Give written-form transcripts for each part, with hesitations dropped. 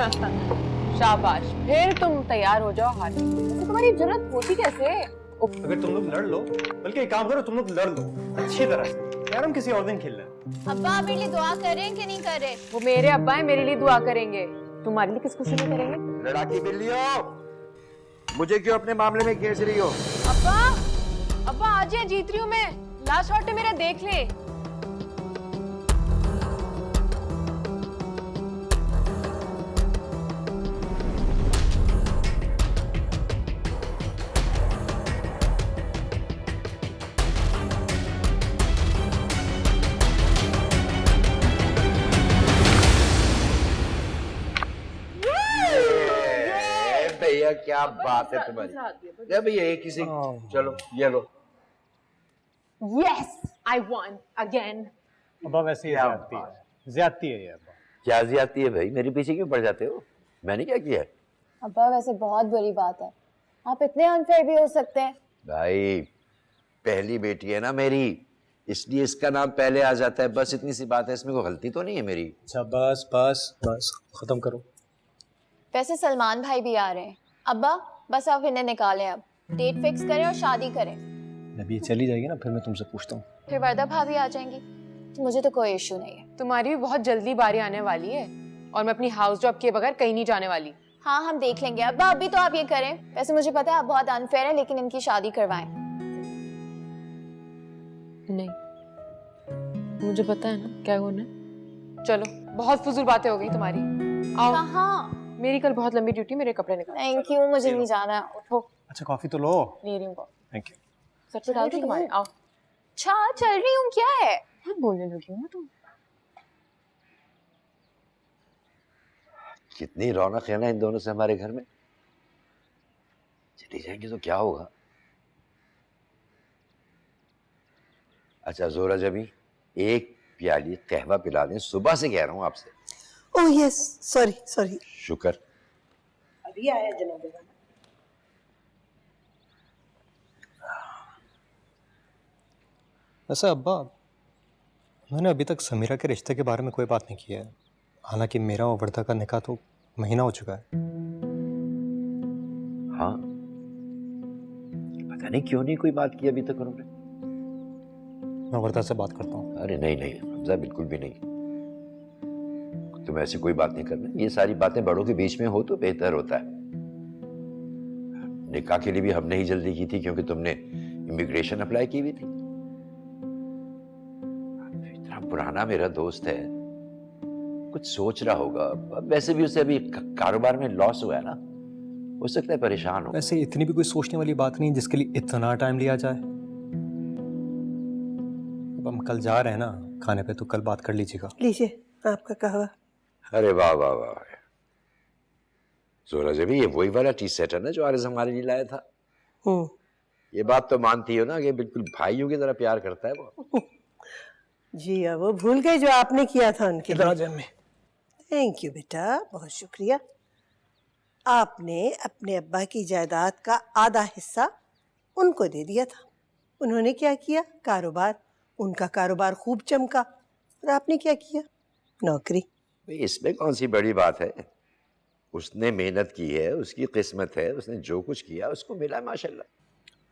शाबाश, फिर तुम तैयार हो जाओ हाथ। तो तुम्हारी जरूरत होती कैसे? अगर तुम लोग लड़ लो, बल्कि एक काम करो, तुम लोग लड़ लो अच्छी तरह से यार, हम किसी और दिन खेल लें। अब्बा मेरे लिए दुआ करें कि नहीं करें? वो मेरे अब्बा है, मेरे लिए दुआ करेंगे। तुम्हारे लिए किस खुशी में करेंगे? लड़ाकी बिल्लियों, मुझे क्यों अपने मामले में खींच रही हो? अब्बा, अब्बा आज ये जीत रही हूँ मैं। लास्ट शॉट है मेरा, देख ले। भैया क्या बात है तुम्हारी। या भैया एक किसी, चलो ये लो। Yes, I won again. अब्बा वैसे ही ज्यादती है ये अब्बा। क्या ज्यादती है भाई, मेरे पीछे क्यों पड़ जाते हो? मैंने क्या किया है? अब्बा वैसे बहुत बुरी बात है, आप इतने अनफेयर भी हो सकते हैं। भाई पहली बेटी है ना मेरी, इसलिए इसका नाम पहले आ जाता है, बस इतनी सी बात है, इसमें कोई गलती तो नहीं है मेरी। अच्छा बस बस बस खत्म करो। वैसे सलमान भाई भी आ रहे हैं। अब्बा बस आप इन्हें निकालें, अब डेट फिक्स करें और शादी करें। अभी चली जाएगी ना, फिर मैं तुमसे पूछता हूँ। फिर वर्दा भाभी आ जाएंगी, तो मुझे तो कोई इशू नहीं है। तुम्हारी भी बहुत जल्दी बारी आने वाली है और मैं अपनी हाउस जॉब के बगैर कहीं नहीं जाने वाली। हाँ हम देख लेंगे। अब्बा अभी तो आप ये करें। वैसे मुझे पता है आप बहुत अनफेयर हैं, लेकिन इनकी शादी करवाएं। नहीं, मुझे पता है ना क्या होना है। चलो, बहुत फजूल बातें हो गई तुम्हारी। आओ। कहाँ? मेरी कल बहुत लंबी ड्यूटी, मेरे कपड़े निकाल। थैंक यू, मुझे नहीं जाना। उठो। अच्छा कॉफी तो लो। ले रही हूँ। Thank you. सर पे डाल दूँ तुम्हारे? आओ। अच्छा चल रही हूँ, क्या है? बहुत बोलने लगी हो ना तुम। कितनी रौनक है ना इन दोनों से हमारे घर में। चली जाएंगे तो क्या होगा? अच्छा जोरा जबी, एक प्याली कहवा पिला दें, सुबह से कह रहा हूं आपसे। Oh yes, sorry sorry. शुक्र। अभी आया जनाब। वैसे अब्बा, मैंने अभी तक समीरा के रिश्ते के बारे में कोई बात नहीं की है। हालांकि मेरा और वर्दा का निकाह तो महीना हो चुका है। हाँ, पता नहीं क्यों नहीं कोई बात की अभी तक उन्होंने। मैं वर्दा से बात करता हूँ। अरे नहीं नहीं हमजा, बिल्कुल भी नहीं। तुम ऐसी कोई बात नहीं करना, ये सारी बातें बड़ों के बीच में हो तो बेहतर होता है। निकाह के लिए भी हमने ही जल्दी की थी क्योंकि तुमने इमिग्रेशन अप्लाई की हुई थी। इतना पुराना मेरा दोस्त है, कुछ सोच रहा होगा। वैसे भी उसे अभी कारोबार में लॉस हुआ है ना, हो सकता है परेशान हो। वैसे इतनी भी कोई सोचने वाली बात नहीं जिसके लिए इतना टाइम लिया जाए। अब हम कल जा रहे हैं ना खाने पे, तो कल बात कर लीजिएगा। लीजिए आपका कहवा। अरे वाह वाह वाह, जोरा जबी ये वही वाला टी सेट है ना जो आरिज़ हमारे लिए लाया था। ये बात तो मानती हो ना कि बिल्कुल भाइयों की तरह प्यार करता है वो। जी अब वो भूल गए जो आपने किया था उनके लिए। जम्मी। थैंक यू बेटा, बहुत शुक्रिया। आपने अपने अब्बा की जायदाद का आधा हिस्सा उनको दे दिया था। उन्होंने क्या किया? कारोबार। उनका कारोबार खूब चमका। और आपने क्या किया? नौकरी। भाई इसमें कौन सी बड़ी बात है? उसने मेहनत की है, उसकी किस्मत है, उसने जो कुछ किया उसको मिला माशाल्लाह।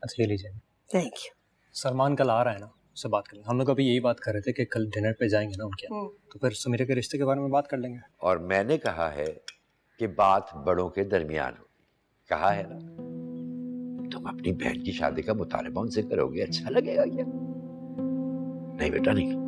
अच्छा ये लीजिए। Thank you. सलमान कल आ रहा है ना, उससे बात करेंगे। हम लोग अभी यही बात कर रहे थे कि कल डिनर पे जाएंगे ना उनके यहाँ, तो फिर समीरा के रिश्ते के बारे में बात कर लेंगे। और मैंने कहा है कि बात बड़ों के दरमियान हो, कहा है ना। तुम अपनी बहन की शादी का मुतालबा उनसे करोगे, अच्छा लगेगा क्या? नहीं बेटा नहीं।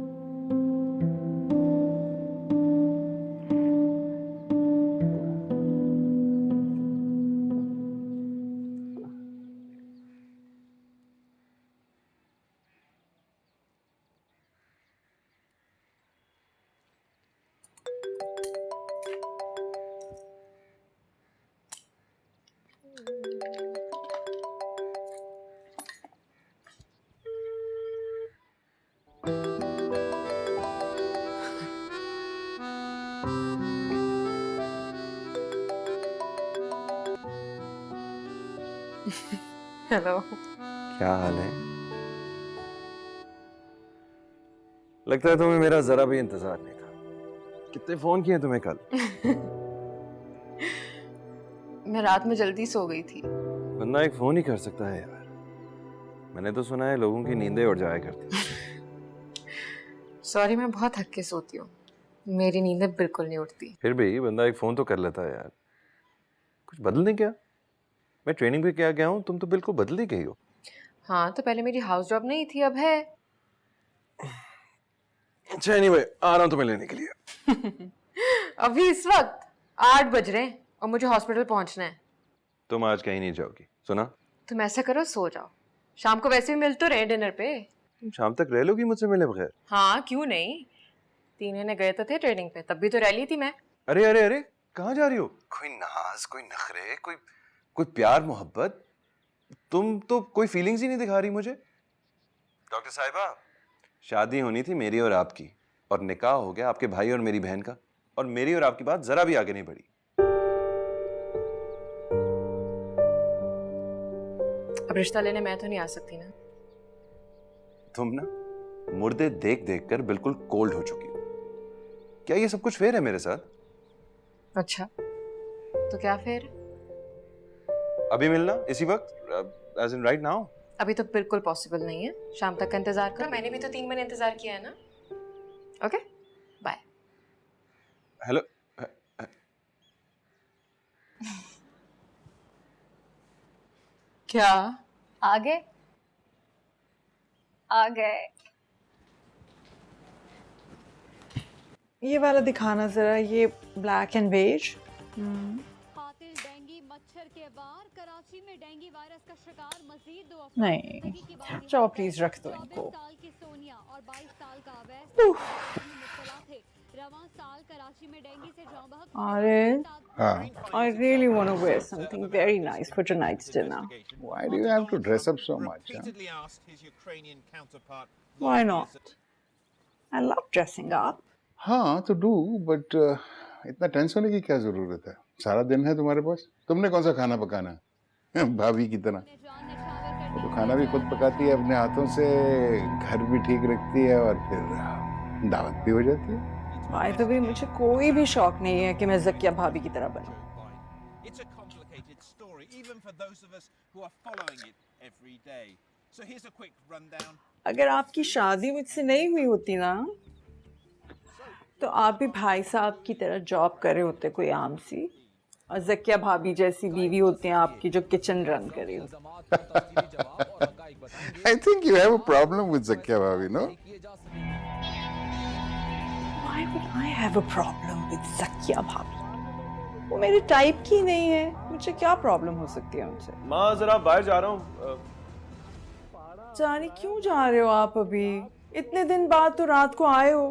हेलो। क्या हाल है? लगता है तुम्हें मेरा जरा भी इंतजार नहीं था। कितने फोन किए तुम्हें कल? मैं रात में जल्दी सो गई थी। बंदा एक फोन ही कर सकता है यार। मैंने तो सुना है लोगों की नींदें उड़ जाया करती। सॉरी, मैं बहुत थक के सोती हूँ, मेरी नींदें बिल्कुल नहीं उठती। फिर भी बंदा एक फोन तो कर लेता है यार। कुछ बदल नहीं क्या? मैं ट्रेनिंग पे क्या गया हूँ, तुम तो बिल्कुल बदल ही गई हो। हाँ, तो पहले मेरी हाउस जॉब नहीं थी, अब है। अच्छा एनीवे, आ रहा हूँ तुम्हें लेने के लिए। अभी इस वक्त 8 बज रहे हैं और मुझे हॉस्पिटल पहुंचना है। तुम आज कहीं नहीं जाओगी, सुना? तुम ऐसा करो, सो जाओ, शाम को वैसे भी मिल तो रहे डिनर पे। तुम शाम तक रह लोगी मुझसे मिले बगैर? हाँ, क्यों नहीं। 3 महीने गए तो थे ट्रेनिंग पे, तब भी तो रह ली थी मैं। अरे अरे अरे, कहाँ जा रही हो? कोई नाज, कोई नखरे, कोई प्यार मोहब्बत। तुम तो कोई फीलिंग्स ही नहीं दिखा रही मुझे। डॉक्टर साहिबा, शादी होनी थी मेरी और आपकी, और निकाह हो गया आपके भाई और मेरी बहन का, और मेरी और आपकी बात जरा भी आगे नहीं बढ़ी। अब रिश्ता लेने मैं तो नहीं आ सकती ना। तुम ना मुर्दे देख देख कर बिल्कुल कोल्ड हो चुकी हो। क्या ये सब कुछ फेयर है मेरे साथ? अच्छा, तो क्या फिर? अभी मिलना इसी वक्त, एज इन राइट नाउ? अभी तो बिल्कुल पॉसिबल नहीं है, शाम तक का इंतजार कर। मैंने भी तो 3 महीने इंतजार किया है ना। Okay, bye. हेलो। क्या? आ गए? आ गए। ये वाला दिखाना जरा, ये ब्लैक एंड बेज। कातिल डेंगू मच्छर के वार, कराची में डेंगू वायरस का शिकार मजीद 2 अफराद। नहीं, चलो प्लीज रख दो इनको। 24 साल की सोनिया और 22 साल का अवैस में मुब्तला थे। रवां साल कराची में डेंगू से जाँ बहक Arif, I really want to wear something very nice for tonight's dinner. Why do you have to dress up so much? Huh? repeatedly asked his Ukrainian counterpart. Why not? I love dressing up. हाँ तो do, but इतना tense होने की क्या जरूरत है? सारा दिन है तुम्हारे पास। तुमने कौन सा खाना पकाना है? भाभी की तरह। वो तो खाना भी खुद पकाती है अपने हाथों से, घर भी ठीक रखती है, और फिर दावत भी हो जाती है। भाई तो भी मुझे कोई भी शौक नहीं है कि मैं ज़किया भाभी की तरह बनूं। It's a complicated story, even for those of us who are following it every day. So here's a quick rundown. अगर आपकी शादी मुझसे नहीं हुई होती ना, तो आप भी भाई साहब की तरह जॉब कर रहे होते कोई आम सी, और ज़किया भाभी जैसी बीवी होती हैं आपकी जो किचन रन कर रही हो। I think you have a problem with Zakia भाभी, no? Why would I have a problem with Zakia भाभी? वो मेरे टाइप की नहीं है, मुझे क्या प्रॉब्लम हो सकती है उनसे? माँ जरा बाहर जा रहा हूँ। जाने क्यों जा रहे हो आप अभी? इतने दिन बाद तो रात को आए हो।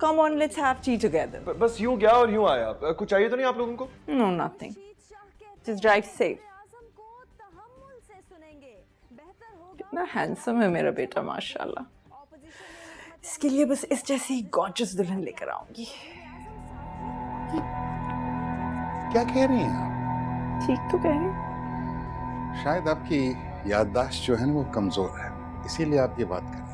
Come on, let's have tea together. बस यूं गया और यूं आया। कुछ चाहिए तो नहीं आप लोगों को? No, nothing. Just drive safe. कितना हैंडसम है मेरा बेटा, माशाल्लाह। इसके लिए बस इस जैसी गॉर्जियस दुल्हन लेकर आऊंगी। क्या कह रही हैं आप? ठीक तो कह रही हूँ। शायद आपकी याददाश्त जो है ना वो कमजोर है, इसीलिए आप ये बात कर रही हैं।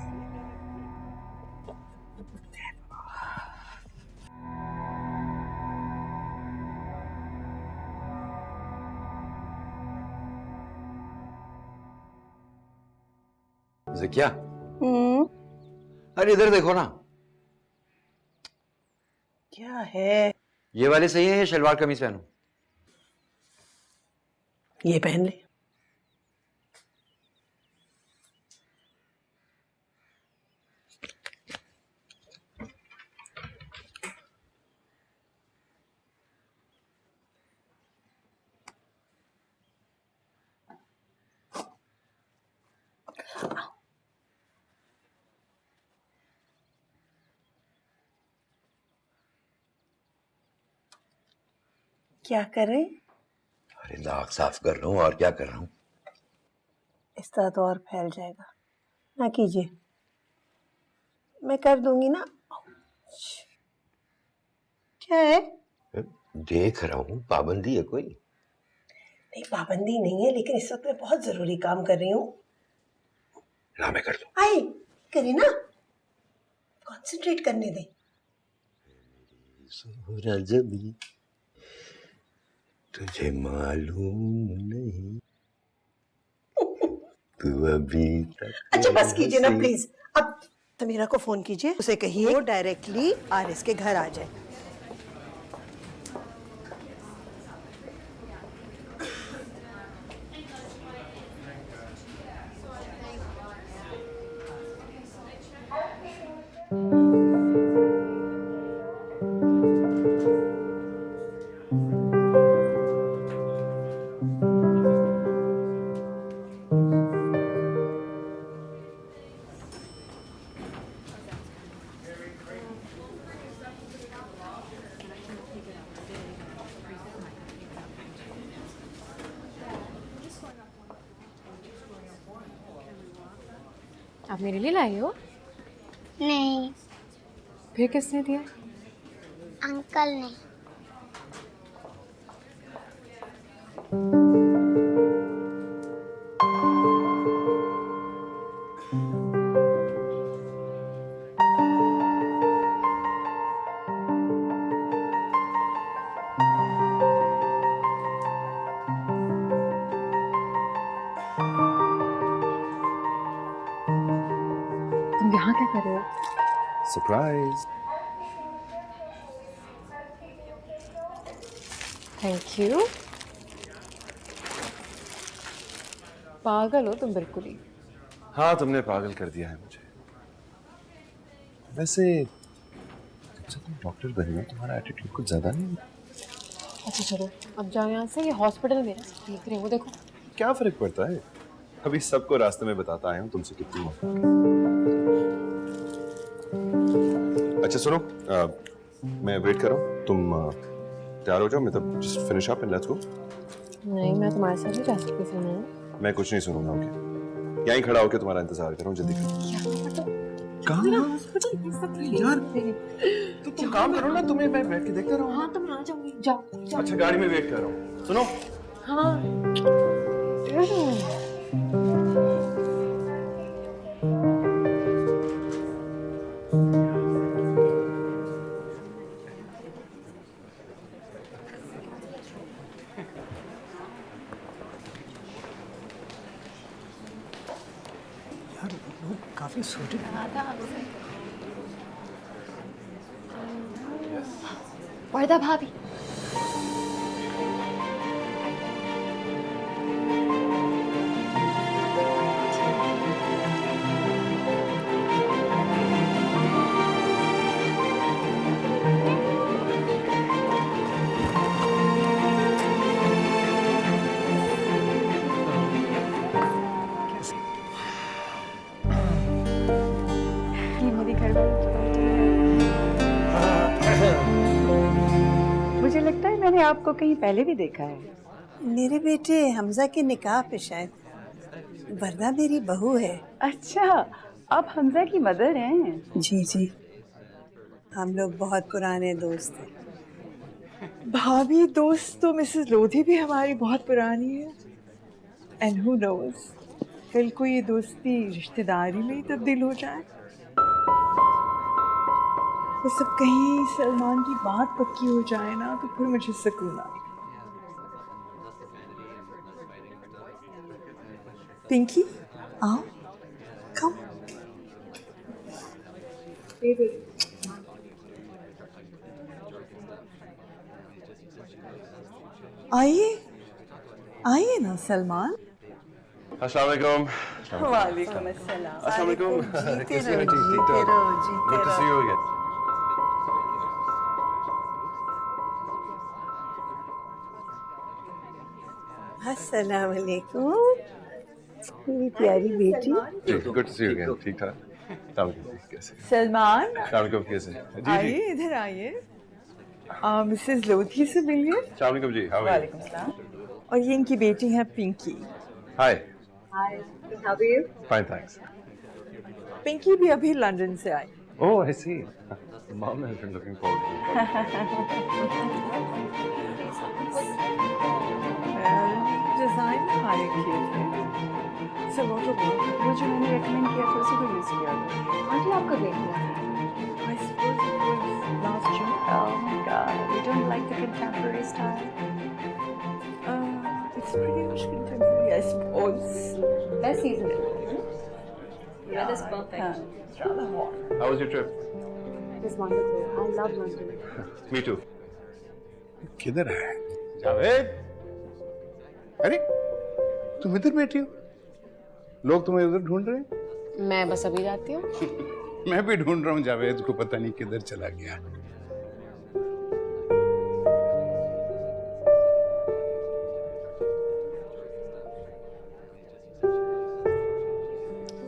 ज़किया, अरे इधर देखो ना। क्या है? ये वाले सही है, ये शलवार कमीज पहनूं? ये पहन ले। क्या करें? अरे दाग साफ कर रहा हूँ, और क्या कर रहा हूँ। इस तरह तो और फैल जाएगा, ना कीजिए, मैं कर दूंगी ना। क्या है? देख रहा हूँ, पाबंदी है कोई? नहीं, पाबंदी नहीं है, लेकिन इस वक्त मैं बहुत जरूरी काम कर रही हूँ। ना मैं कर दूँ। आई करे ना, कंसंट्रेट करने दे। तुझे मालूम नहीं तू अभी तक अच्छा बस कीजिए ना प्लीज। अब समीरा को फोन कीजिए, उसे कहिए वो डायरेक्टली आरिस के घर आ जाए। आप मेरे लिए लाई हो? नहीं, फिर किसने दिया? अंकल ने। तुम यहाँ क्या कर रहे हो? सरप्राइज। Thank you. पागल हो तुम बिल्कुल ही। हाँ तुमने पागल कर दिया है मुझे। वैसे जब से तुम डॉक्टर बनी हो तुम्हारा एटीट्यूड कुछ ज्यादा नहीं? अच्छा चलो अब जाओ यहाँ से, ये हॉस्पिटल में देख रहे हो, वो देखो। क्या फर्क पड़ता है, अभी सबको रास्ते में बताता आया हूँ तुमसे कितनी मोहब्बत। अच्छा सुनो, मैं वेट कर रहा हूँ, तुम तैयार हो जाओ, मतलब just finish up and let's go. नहीं मैं तुम्हारे साथ नहीं जा सकती सुनो। मैं कुछ नहीं सुनूंगा, ओके? यहीं खड़ा होकर तुम्हारा इंतजार कर रहा हूँ, जल्दी करो। कहाँ यार, तो तुम काम करो ना, तुम्हें मैं बैठ के देखता रहूँ। हाँ तो मैं आ जाऊंगी, जाओ। अच्छा गाड़ी में वेट कर रहा हूँ, सुनो। हाँ काफी सूटेड वर्दा भाभी। मुझे लगता है मैंने आपको कहीं पहले भी देखा है। मेरे बेटे हमजा के निकाह पे शायद, वरना मेरी बहू है। अच्छा, आप हमजा की मदर हैं? जी जी, हम लोग बहुत पुराने दोस्त हैं। भाभी दोस्त तो मिसेस लोधी भी हमारी बहुत पुरानी है। एंड हु नोज, कल को ये दोस्ती रिश्तेदारी में ही तब्दील हो जाए। वो सब कहीं सलमान की बात पक्की हो जाए ना, तो फिर मुझे सुकून आए। पिंकी आओ, कम। आइए आइए ना सलमान। अस्सलाम वालेकुम। वालेकुम अस्सलाम। अस्सलाम वालेकुम। जीते कैसे हो रहो, बेटी? ठीक जीते ठाक? रहो, जीते Good to see you again. अस्सलाम वालेकुम मेरी प्यारी बेटी। Good to see you again. ठीक ठाक? अस्सलाम वालेकुम। कैसे? सलमान अस्सलाम वालेकुम। कैसे? जी जी। आइए इधर आइए। मिसेस लोधी से मिलिए। अस्सलाम वालेकुम जी। How are you? वालेकुम सलाम। और ये इनकी बेटी है Pinky. Hi. Hi, how are you? Fine thanks. Pinky भी अभी लंदन से आई। Oh, I see. Mom has been looking forward to it. Design hire किए थे। सर वो जो मैंने रेकमेंड किया था उसी को यूज किया था। आंटी आपका देख लिया। I suppose it was last June. Oh my God, you don't like the contemporary style? best season. Weather's perfect. It's rather hot. How was your trip? It was wonderful. I love London. Me too. किधर है? जावेद, अरे तुम इधर बैठी हो? लोग तुम्हें उधर ढूंढ रहे हैं? मैं बस अभी जाती हूँ। मैं भी ढूंढ रहा हूँ जावेद को, पता नहीं किधर चला गया।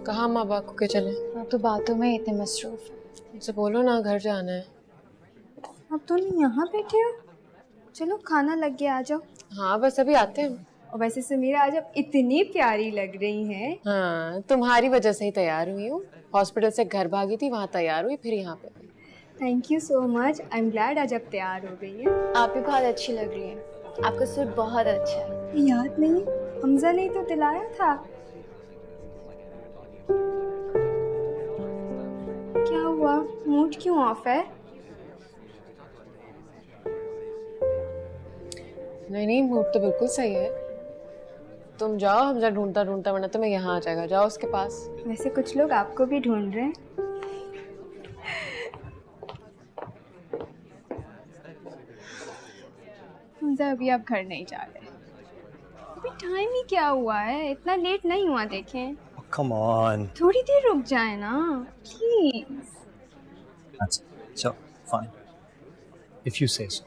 कहाँ माँ बाप को के चले? आप तो बातों में इतने मसरूफ। उनसे बोलो ना घर जाना है। अब तुम यहाँ बैठे हो? चलो खाना लग गया, आ जाओ। हाँ बस अभी आते हैं। और वैसे समीरा आज आप इतनी प्यारी लग रही हैं। हाँ तुम्हारी वजह से ही तैयार हुई हूँ। हॉस्पिटल से घर भागी थी, वहाँ तैयार हुई, फिर यहाँ पे। Thank you so much. I am glad आज आप तैयार हो गई हैं। आप भी बहुत अच्छी लग रही हैं। आपका सूट बहुत अच्छा है। याद नहीं? हमजा ने तो दिलाया था। क्या हुआ? मूड क्यों ऑफ है? नहीं मूड तो बिल्कुल सही है। तुम जाओ, हमजा ढूंढता ढूंढता, वरना तुम्हें यहाँ आ जाएगा। जाओ उसके पास। वैसे कुछ लोग आपको भी ढूंढ रहे हैं। हमजा अभी आप घर नहीं जा रहे। अभी टाइम ही क्या हुआ है, इतना लेट नहीं हुआ। देखें Come on. थोड़ी देर रुक जाए ना please. So fine. If you say so.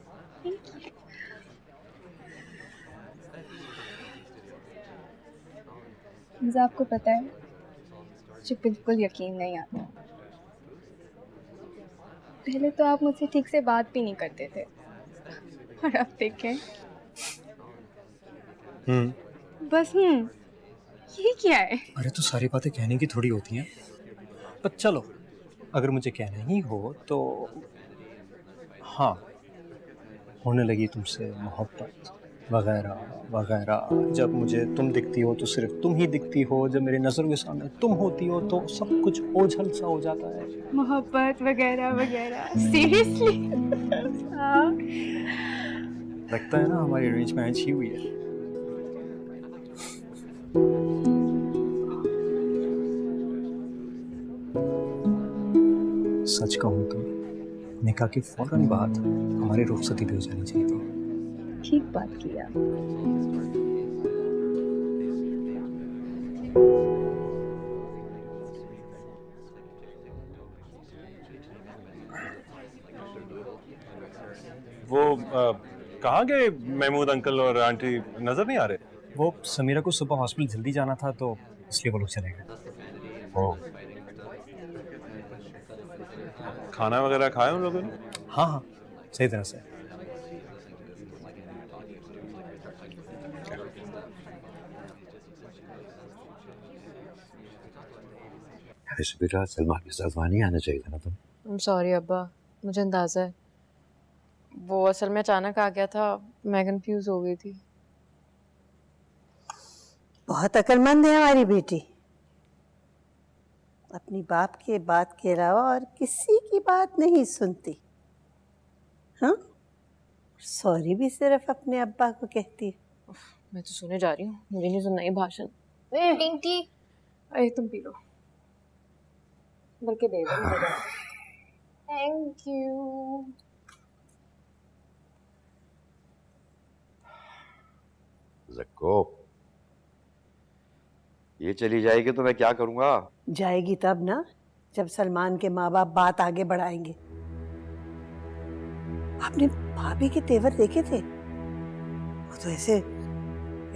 Hamza आपको पता है मुझे बिल्कुल यकीन नहीं आता। पहले तो आप मुझसे ठीक से बात भी नहीं करते थे, और अब देखें। बस ये क्या है? अरे तो सारी बातें कहने की थोड़ी होती हैं। पर चलो, अगर मुझे कहना ही हो तो हाँ, होने लगी तुमसे मोहब्बत वगैरह वगैरह। जब मुझे तुम दिखती हो तो सिर्फ तुम ही दिखती हो, जब मेरी नज़रों के सामने तुम होती हो तो सब कुछ ओझल सा हो जाता है। मोहब्बत वगैरह वगैरह, सीरियसली? लगता है ना हमारी अरेंज मैरिज ही हुई है। सच कहूँ तो निकाह के फौरन बाद हमारी रुखसती भी हो जानी चाहिए थी। ठीक बात किया। वो कहाँ गए महमूद अंकल और आंटी? नजर नहीं आ रहे। वो समीरा को सुबह हॉस्पिटल जल्दी जाना था तो इसलिए वो लोग चले गए। ओह, खाना वगैरह खाया उन लोगों ने? हाँ हाँ, सही तरह से। ऐसे बेटा सलमान के साथ वहाँ नहीं आना चाहिए था ना तुम। I'm sorry अब्बा, मुझे अंदाजा है। वो असल में अचानक आ गया था, मैं कंफ्यूज हो गई थी। बहुत अक्लमंद है हमारी बेटी। अपनी बाप के बात के अलावा और किसी की बात नहीं सुनती। हाँ, सॉरी भी सिर्फ अपने अब्बा को कहती है। मैं तो सुने जा रही हूँ, मुझे नहीं सुनना ये भाषण। पिंकी, अरे तुम पी लो, बल्कि दे दो। Thank you. ज़क्को, ये चली जाएगी तो मैं क्या करूँगा? जाएगी तब ना जब सलमान के माँ बाप बात आगे बढ़ाएंगे। आपने भाभी के तेवर देखे थे? वो तो ऐसे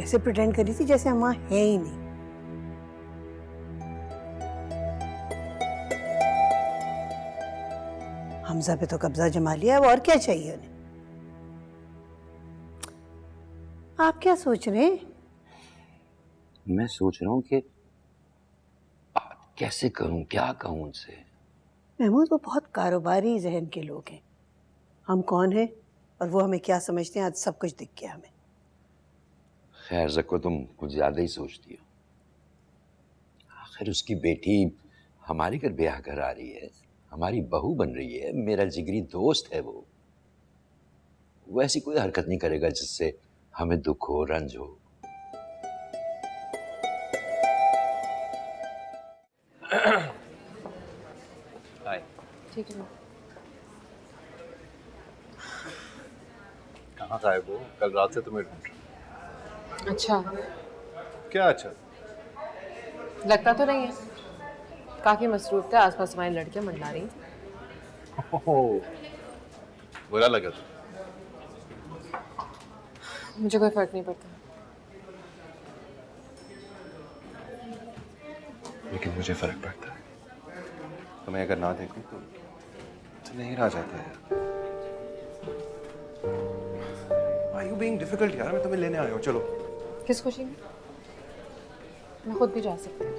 ऐसे प्रिटेंड करी थी जैसे हम वहाँ है ही नहीं। हमजा पे तो कब्जा जमा लिया, अब और क्या चाहिए उन्हें? आप क्या सोच रहे हैं? मैं सोच रहा हूँ कि कैसे करूँ, क्या कहूँ उनसे। महमूद, वो बहुत कारोबारी जहन के लोग हैं। हम कौन हैं और वो हमें क्या समझते हैं, आज सब कुछ दिख गया हमें। खैर ज़क्को, तुम कुछ ज़्यादा ही सोचती हो। आखिर उसकी बेटी हमारे घर ब्याह कर आ रही है, हमारी बहू बन रही है, मेरा जिगरी दोस्त है। वो ऐसी कोई हरकत नहीं करेगा जिससे हमें दुख हो, रंज हो। हाय। ठीक है। कहाँ गायब हो? कल रात से तुम्हें ढूंढ रहा अच्छा, हूँ। क्या अच्छा? लगता तो नहीं है। काफी मसरूफ थे, आसपास तुम्हारी लड़कियां मंडला रही थी। ओह, बुरा लगा तो। मुझे कोई फर्क नहीं पड़ता। लेकिन मुझे फर्क पड़ता है। तुम्हें अगर ना देखूं तो नहीं रहा जाता है। Why you being difficult यार? मैं तुम्हें लेने आया हूँ, चलो। किस खुशी में? मैं खुद भी जा सकती हूँ।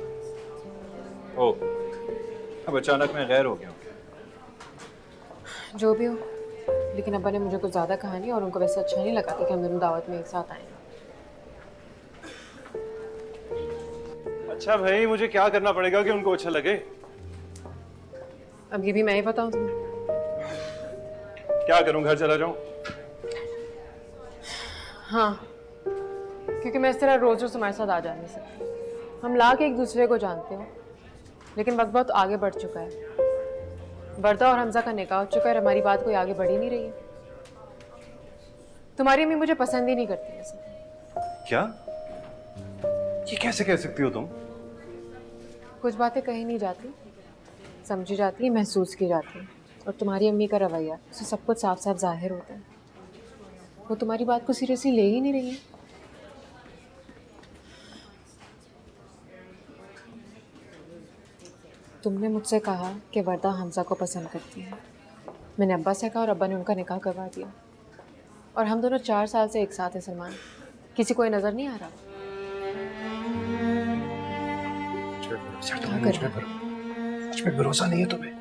ओह, अब अचानक मैं गैर हो गया हूँ। जो भी हो, लेकिन अब्बा ने मुझे कुछ ज़्यादा कहा नहीं और उनको वैसे अच्छा नहीं लगा था कि हम दोनों दावत में एक साथ आए। अच्छा भाई, मुझे क्या करना पड़ेगा कि उनको अच्छा लगे? अब ये भी मैं ही बताऊँ तुम्हें? क्या करूं, घर चला जाऊं? हाँ, क्योंकि मैं इस तरह रोज रोज तुम्हारे साथ आ जा नहीं सकती। हम लाख एक दूसरे को जानते हो, लेकिन वक्त बहुत आगे बढ़ चुका है। वर्दा और हमजा का निकाह हो चुका है और हमारी बात कोई आगे बढ़ ही नहीं रही है। तुम्हारी अम्मी मुझे पसंद ही नहीं करती वैसे। क्या? ये कैसे कह सकती हो तुम? कुछ बातें कही नहीं जाती, समझी जाती, महसूस की जाती। और तुम्हारी अम्मी का रवैया, उससे सब कुछ साफ साफ जाहिर होता है। वो तुम्हारी बात को सीरियसली ले ही नहीं रही है। तुमने मुझसे कहा कि वर्दा हमजा को पसंद करती है। मैंने अब्बा से कहा और अब्बा ने उनका निकाह करवा दिया। और हम दोनों 4 साल से एक साथ हैं सलमान। किसी को ये नजर नहीं आ रहा? मुझ पे भरोसा नहीं है तुम्हें?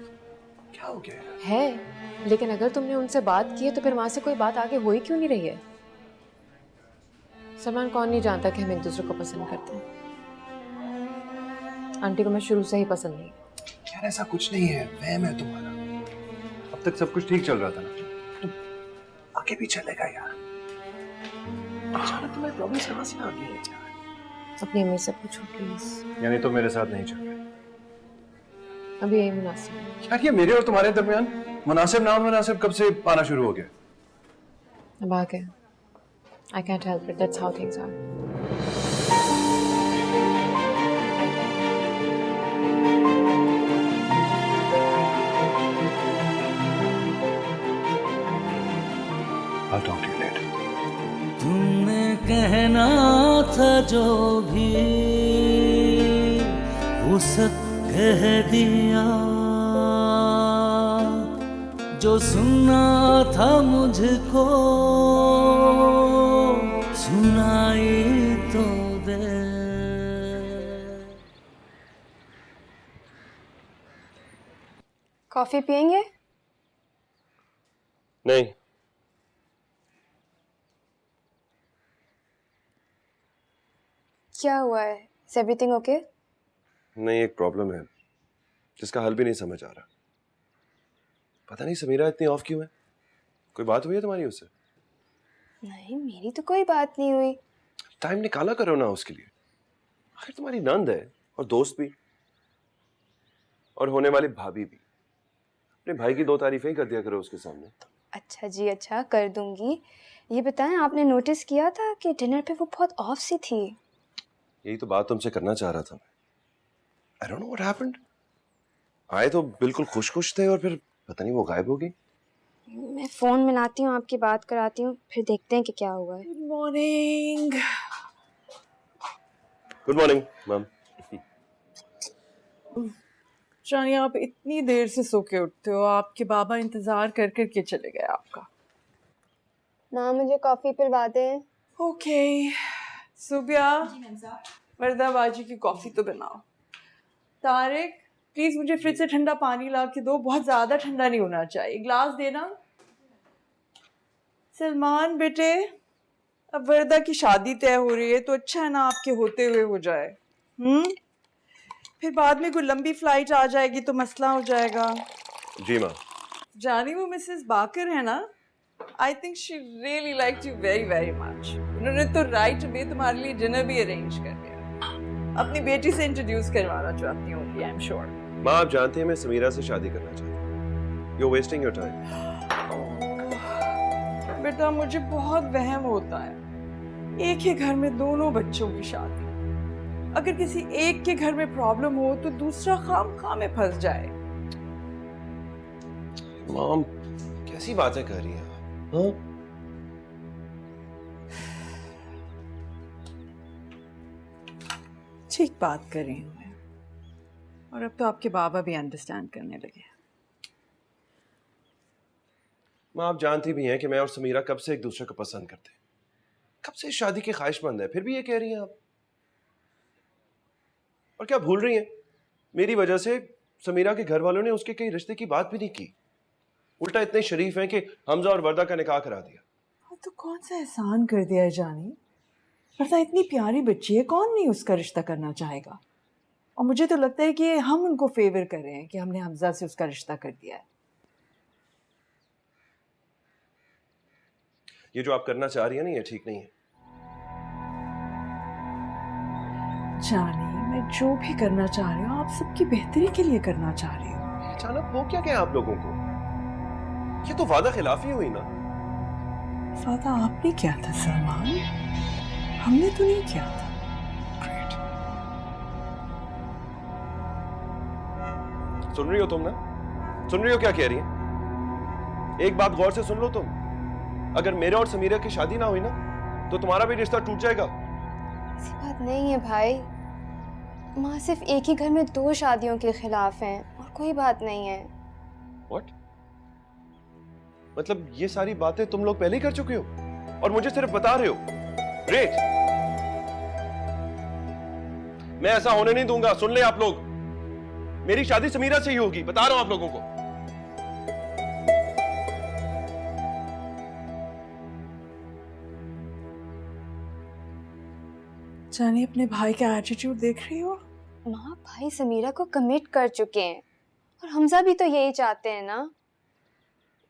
क्या हो गया है, लेकिन अगर तुमने उनसे बात की है तो फिर वहां से कोई बात आगे हो ही क्यों नहीं रही है? सलमान, कौन नहीं जानता कि हम एक दूसरे को पसंद करते हैं। आंटी को मैं शुरू से ही पसंद नहीं। यार ऐसा कुछ नहीं है, वहम है तुम्हारा। अब तक सब कुछ ठीक चल रहा था ना, तो आगे भी चलेगा यार। अचानक तुम्हारी प्रॉब्लम कहाँ से आ गई है यार? अपनी अम्मी से पूछो प्लीज। यानी तो मेरे साथ नहीं चल रहे? अभी यही मुनासिब है। यार ये मेरे और तुम्हारे दरमियान मुनासिब ना मुनासिब कब से आना शुरू हो गया? अब आ गया। I can't help it. That's how things are. I'll talk to you later. तुमने कहना था जो भी वो सब कह दिया, जो सुनना था मुझको सुनाई तो दे। कॉफी पियेंगे? नहीं। क्या हुआ है? Is everything okay? नहीं, एक प्रॉब्लम है जिसका हल भी नहीं समझ आ रहा। पता नहीं समीरा इतनी ऑफ क्यों है? कोई बात हुई है तुम्हारी उससे? नहीं, मेरी तो कोई बात नहीं हुई। टाइम निकाला करो ना उसके लिए। आखिर तुम्हारी नंद है और दोस्त भी और होने वाली भाभी भी। अपने भाई की 2 तारीफें ही कर दिया करो उसके सामने। अच्छा जी, अच्छा कर दूंगी। ये बताएं, आपने नोटिस किया था कि डिनर पे वो बहुत ऑफ सी थी? यही तो बात तुमसे करना चाह रहा था मैं। I don't know what happened. आए तो बिल्कुल खुश थे और फिर पता नहीं वो गायब हो गई। मैं फोन मिलाती हूँ, आपकी बात कराती हूँ, फिर देखते हैं कि क्या हुआ है। Good morning. Good morning ma'am. जानी, आप इतनी देर से सो के उठते हो, आपके बाबा इंतजार कर कर के चले गए आपका। माँ, मुझे कॉफी पिलवा दें। ओके सुबिया, वर्दा बाजी की कॉफी तो बनाओ। तारिक, प्लीज मुझे फ्रिज से ठंडा पानी ला के दो, बहुत ज्यादा ठंडा नहीं होना चाहिए। ग्लास देना। सलमान बेटे, अब वर्दा की शादी तय हो रही है तो अच्छा है ना आपके होते हुए हो जाए। फिर बाद में कोई लंबी फ्लाइट आ जाएगी तो मसला हो जाएगा। जी माँ। जानी, वो मिसेस बाकर है ना, I think she really liked you very very much. उन्होंने तो राइट में तुम्हारे लिए डिनर भी अरेंज कर दिया। अपनी बेटी से इंट्रोड्यूस करवाना चाहती हूँ, आई एम श्योर। माँ आप जानते हैं मैं समीरा से शादी करना चाहता हूँ। You're wasting your time. बेटा मुझे बहुत वहम होता है, एक ही घर में दोनों बच्चों की शादी, अगर किसी एक के घर में प्रॉब्लम हो तो दूसरा खाम में फंस जाए। मॉम कैसी बातें कर रही हैं आप? हाँ? ठीक बात कर रही हूँ मैं, और अब तो आपके बाबा भी अंडरस्टैंड करने लगे। माँ आप जानती भी हैं कि मैं और समीरा कब से एक दूसरे को पसंद करते हैं, कब से शादी के ख्वाहिशमंद है, फिर भी ये कह रही हैं आप। और क्या भूल रही हैं, मेरी वजह से समीरा के घर वालों ने उसके कई रिश्ते की बात भी नहीं की, उल्टा इतने शरीफ हैं कि हमजा और वर्दा का निकाह करा दिया। तो कौन सा एहसान कर दिया है जानी, वर्दा इतनी प्यारी बच्ची है, कौन नहीं उसका रिश्ता करना चाहेगा। और मुझे तो लगता है कि हम उनको फेवर कर रहे हैं कि हमने हमजा से उसका रिश्ता कर दिया है। ये जो आप करना चाह रही है ना, ये ठीक नहीं है। जानी मैं जो भी करना चाह रही हूँ आप सबकी बेहतरी के लिए करना चाह रही हूँ। अचानक हो क्या गया आप लोगों को? ये तो वादा खिलाफी हुई ना। वादा आपने किया था सलमान, हमने तो नहीं किया था। सुन रही हो तुम ना? सुन रही हो क्या कह रही है? एक बात गौर से सुन लो तुम, अगर मेरे और समीरा की शादी ना हुई ना तो तुम्हारा भी रिश्ता टूट जाएगा। ऐसी बात नहीं है भाई, माँ सिर्फ एक ही घर में 2 शादियों के खिलाफ हैं और कोई बात नहीं है। What? मतलब ये सारी बातें तुम लोग पहले ही कर चुके हो और मुझे सिर्फ बता रहे हो? ग्रेट, मैं ऐसा होने नहीं दूंगा। सुन ले आप लोग, मेरी शादी समीरा से ही होगी, बता रहा हूं आप लोगों को। जानी अपने भाई का एटीट्यूड देख रही हो? माँ भाई समीरा को कमिट कर चुके हैं और हमजा भी तो यही चाहते हैं ना।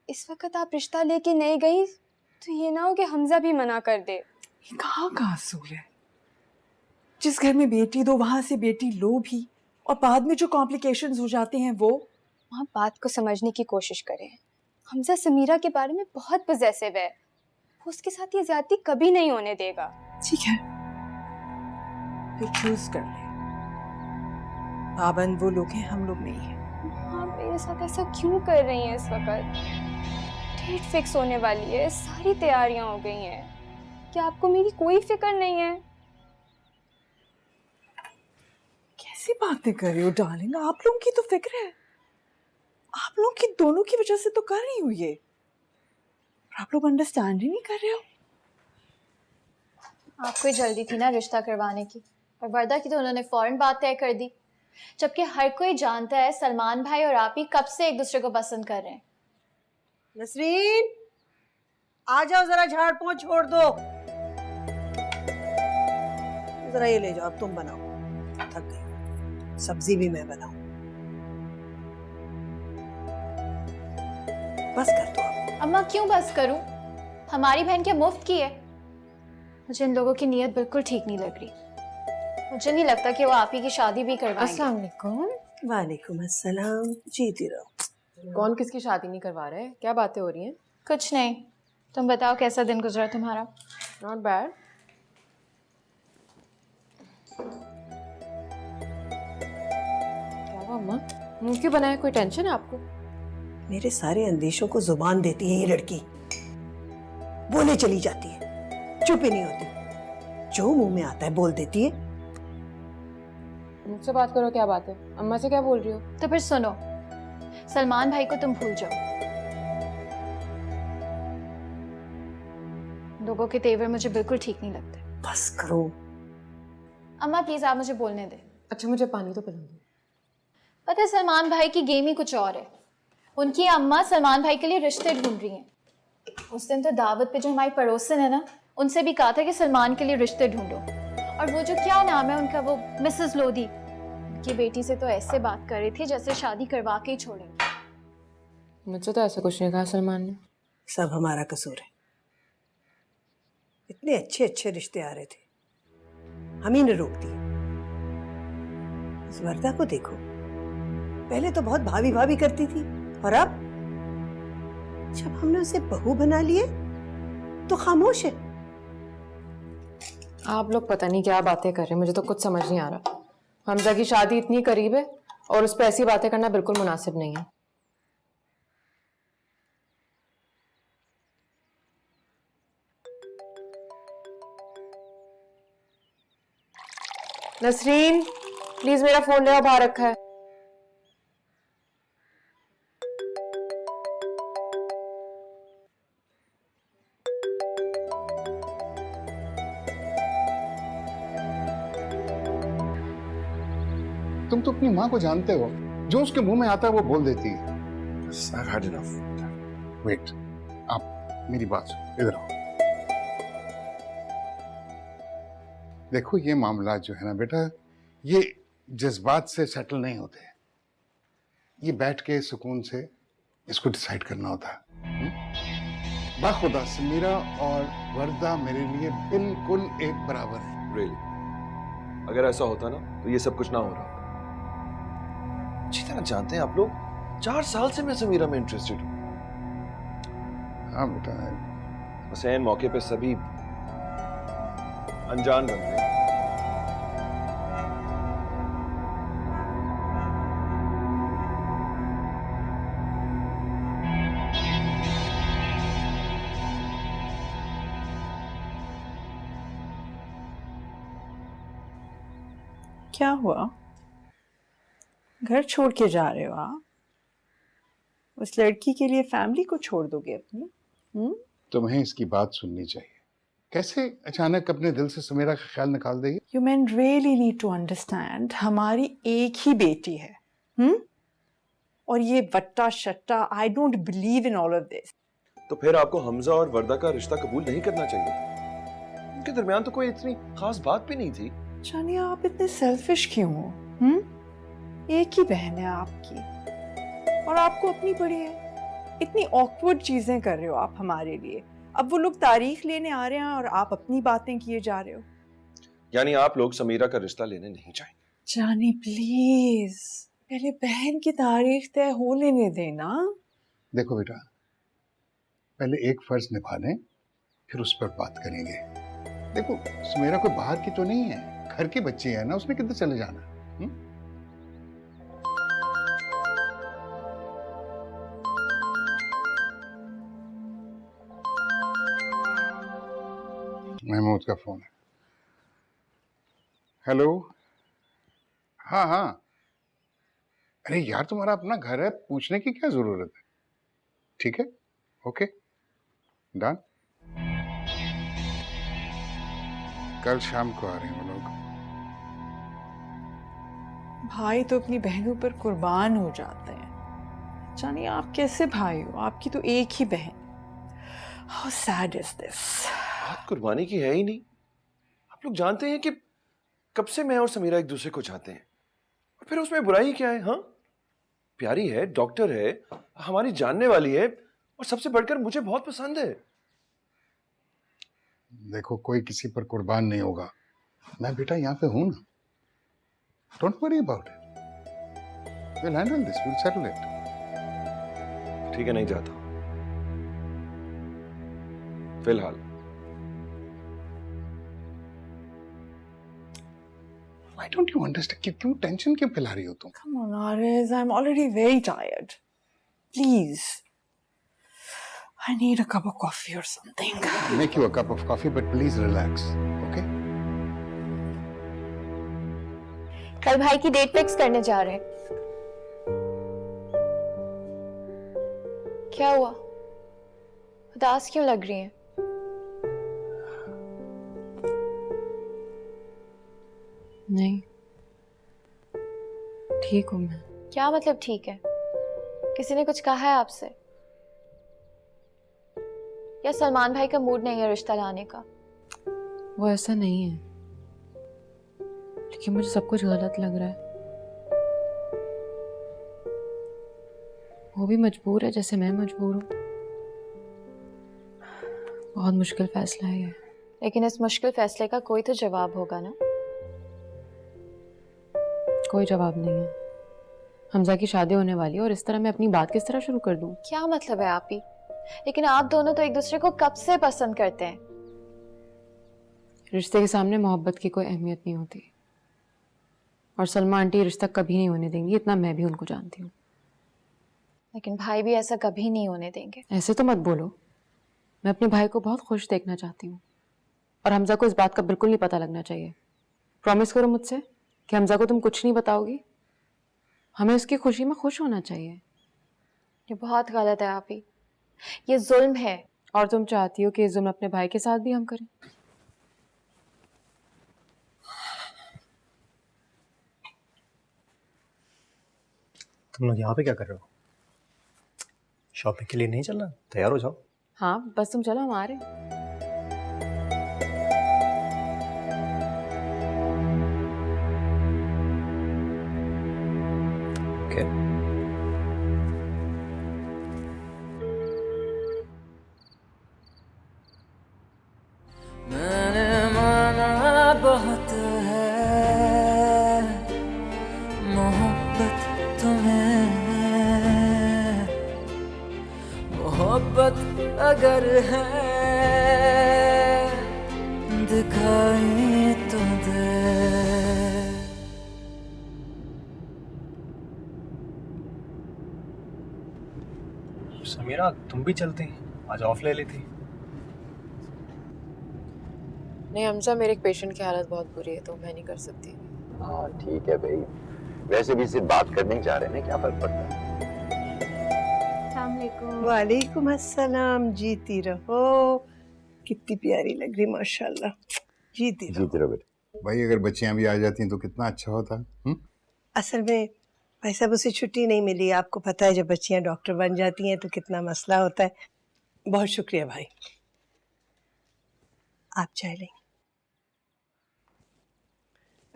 इस वक्त आप रिश्ता लेके नहीं गई तो ये ना हो कि हमजा भी मना कर दे। ये कहाँ का असूल है? जिस घर में बेटी दो वहां से बेटी लो भी, और बाद में जो कॉम्प्लिकेशंस हो जाते हैं वो। माँ बात को समझने की कोशिश करें, हमजा समीरा के बारे में बहुत पॉसेसिव है, वो उसके साथ ये ज्यादती कभी नहीं होने देगा। ठीक है, फिर चूज कर ले, पाबंद वो लोग हैं, हम लोग नहीं हैं। हाँ मेरे साथ ऐसा क्यों कर रही हैं? इस वक्त डेट फिक्स होने वाली है, सारी तैयारियां हो गई हैं, क्या आपको मेरी कोई फिक्र नहीं है? कैसी बातें कर रही हो डार्लिंग, आप लोगों की तो फिक्र है, आप लोग की दोनों की वजह से तो कर रही हूँ ये, आप लोग अंडरस्टैंड ही नहीं कर रहे हो। आपको ही जल्दी थी ना रिश्ता करवाने की, और वर्दा की तो उन्होंने फौरन बात तय कर दी, जबकि हर कोई जानता है सलमान भाई और आप ही कब से एक दूसरे को पसंद कर रहे हैं। नसरीन आ जाओ, जरा झाड़ पोंछ छोड़ दो, जरा ये ले जाओ, अब तुम बनाओ, थक गई, सब्जी भी मैं बनाऊं, बस कर दो अब। अम्मा क्यों बस करूं, हमारी बहन क्या मुफ्त की है? मुझे इन लोगों की नीयत बिल्कुल ठीक नहीं लग रही, मुझे नहीं लगता कि वो आप ही की शादी भी करवाएंगे। अस्सलाम वालेकुम। वालेकुम अस्सलाम, जीती रहो। कौन किसकी शादी नहीं करवा रहे हैं? क्या बातें हो रही हैं? कुछ नहीं, तुम बताओ कैसा दिन गुजरा तुम्हारा? Not bad. क्या हुआ अम्मा, मुंह क्यों बनाया? कोई टेंशन है आपको? मेरे सारे अंदेशों को जुबान देती है ये लड़की, बोले चली जाती है, चुप ही नहीं होती, जो मुंह में आता है बोल देती है। मुझसे बात करो, क्या बात है? अम्मा से क्या बोल रही हो? तो फिर सुनो, सलमान भाई को तुम भूल जाओ, लोगों के तेवर मुझे बिल्कुल ठीक नहीं लगते। बस करो अम्मा प्लीज आप मुझे बोलने दे। अच्छा मुझे पानी तो पिला दो। पता है सलमान भाई की गेम ही कुछ और है, उनकी अम्मा सलमान भाई के लिए रिश्ते ढूंढ रही हैं। उस दिन तो दावत पे जो हमारी पड़ोसन है ना, उनसे भी कहा था कि सलमान के लिए रिश्ते ढूंढो, और वो जो क्या नाम है उनका, वो मिसेस लोधी, उनकी बेटी से तो ऐसे बात कर रही थी जैसे शादी करवा के ही छोड़ेंगे। मुझसे तो ऐसा कुछ नहीं कहा सलमान ने। सब हमारा कसूर है, इतने अच्छे अच्छे रिश्ते आ रहे थे, हम ही ने रोक दिए। इस वर्दा को देखो, पहले तो बहुत भाभी भाभी करती थी, और अब जब हमने उसे बहू बना लिए तो खामोश है। आप लोग पता नहीं क्या बातें कर रहे हैं, मुझे तो कुछ समझ नहीं आ रहा। हमजा की शादी इतनी करीब है और उस पर ऐसी बातें करना बिल्कुल मुनासिब नहीं है। नसरीन प्लीज मेरा फोन ले आओ, बाहर रखा है। तुम तो अपनी माँ को जानते हो, जो उसके मुंह में आता है वो बोल देती है। I've had enough. वेट, आप मेरी बात सुनो, इधर आओ। देखो ये मामला जो है ना बेटा, ये जज्बात से सेटल नहीं होते, ये बैठ के सुकून से इसको डिसाइड करना होता है। बाखुदा समीरा और वर्दा मेरे लिए बिल्कुल एक बराबर है। Really? अगर ऐसा होता ना तो ये सब कुछ ना हो रहा। अच्छी तरह जानते हैं आप लोग, 4 साल से मैं समीरा में इंटरेस्टेड हूँ। हाँ बेटा, बस ऐन मौके पे सभी अनजान बन गए। क्या हुआ? घर छोड़ के जा रहे हो आप? उस लड़की के लिए फैमिली को छोड़ दोगे अपनी? तुम्हें इसकी बात सुननी चाहिए। कैसे अचानक अपने दिल से समीरा का ख्याल निकाल देगी? You men really need to understand, हमारी एक ही बेटी है, और ये वट्टा शट्टा, I don't believe in all of this. तो फिर आपको हमजा और वर्दा का रिश्ता कबूल नहीं करना चाहिए। उनके दरमियान तो कोई इतनी खास बात भी नहीं थी। जानिए आप इतने सेल्फिश क्यों हो? एक ही बहन है आपकी और आपको अपनी पड़ी है। इतनी ऑकवर्ड चीजें कर रहे हो आप हमारे लिए। अब वो लोग तारीख लेने आ रहे हैं और आप अपनी बातें किए जा रहे हो। यानी आप लोग समीरा का रिश्ता लेने नहीं चाहेंगे? जानी प्लीज, पहले बहन की तारीख तय हो लेने देना। देखो बेटा, पहले एक फर्ज निभा लें, फिर उस पर बात करेंगे। देखो समीरा कोई बाहर की तो नहीं है, घर की बच्ची है ना, उसने किधर चले जाना। महमूद का फोन है। हेलो, हाँ हाँ, अरे यार तुम्हारा अपना घर है, पूछने की क्या जरूरत है। ठीक है, ओके डन। कल शाम को आ रहे हैं वो लोग। भाई तो अपनी बहनों पर कुर्बान हो जाते हैं। जानिए आप कैसे भाई हो? आपकी तो एक ही बहन। How sad is this? बात कुर्बानी की है ही नहीं। आप लोग जानते हैं कि कब से मैं और समीरा एक दूसरे को चाहते हैं, और फिर उसमें बुराई क्या है? हाँ, प्यारी है, डॉक्टर है, हमारी जानने वाली है, और सबसे बढ़कर मुझे बहुत पसंद है। देखो कोई किसी पर कुर्बान नहीं होगा, मैं बेटा यहाँ पे हूं ना। Don't worry about it, will handle this, will settle it. ठीक है, नहीं जाता फिलहाल। Why don't you understand? क्यों टेंशन क्यों फैला रही हो तुम? Come on, Ariz, I'm already very tired. Please. I need a cup of coffee or something. I'll make you a cup of coffee, but please relax, okay? कल भाई की date fix करने जा रहे हैं। क्या हुआ? उदास क्यों लग रही हैं? नहीं, ठीक हूँ मैं। क्या मतलब ठीक है? किसी ने कुछ कहा है आपसे? या सलमान भाई का मूड नहीं है रिश्ता लाने का? वो ऐसा नहीं है, लेकिन मुझे सब कुछ गलत लग रहा है। वो भी मजबूर है जैसे मैं मजबूर हूँ। बहुत मुश्किल फैसला है ये। लेकिन इस मुश्किल फैसले का कोई तो जवाब होगा ना? कोई जवाब नहीं है। हमजा की शादी होने वाली है और इस तरह मैं अपनी बात किस तरह शुरू कर दूं? क्या मतलब है आप ही? लेकिन आप दोनों तो एक दूसरे को कब से पसंद करते हैं। रिश्ते के सामने मोहब्बत की कोई अहमियत नहीं होती, और सलमा आंटी ये रिश्ता कभी नहीं होने देंगी, इतना मैं भी उनको जानती हूँ। लेकिन भाई भी ऐसा कभी नहीं होने देंगे। ऐसे तो मत बोलो, मैं अपने भाई को बहुत खुश देखना चाहती हूँ, और हमजा को इस बात का बिल्कुल नहीं पता लगना चाहिए। प्रॉमिस करो मुझसे कि हमजा को तुम कुछ नहीं बताओगी। हमें उसकी खुशी में खुश होना चाहिए। ये बहुत गलत है आप ही, ये जुल्म है। और तुम चाहती हो कि ये जुल्म अपने भाई के साथ भी हम करें? तुम लोग यहाँ पे क्या कर रहे हो? शॉपिंग के लिए नहीं चलना? तैयार हो जाओ। हाँ बस तुम चलो, हम आ रहे हैं। Okay. मैंने माना बहुत है मोहब्बत तुम्हें, मोहब्बत अगर है दिखाई तो दे। समीरा तुम भी चलती, आज ऑफ ले लेती। नहीं हमजा, मेरे एक पेशेंट की हालत बहुत बुरी है तो मैं नहीं कर सकती। हाँ ठीक है भाई, वैसे भी सिर्फ बात करने ही जा रहे हैं ना, क्या फर्क पड़ता है। वालेकुम अस्सलाम। जीती रहो, कितनी प्यारी लग रही माशाल्लाह। जीती रहो। जीते रहो बेटा। भाई अगर बच्चियां भी आ जाती तो कितना अच्छा होता। असल में भाई साहब उसे छुट्टी नहीं मिली, आपको पता है जब बच्चियां डॉक्टर बन जाती हैं तो कितना मसला होता है। बहुत शुक्रिया भाई। आप चाय लेंगे?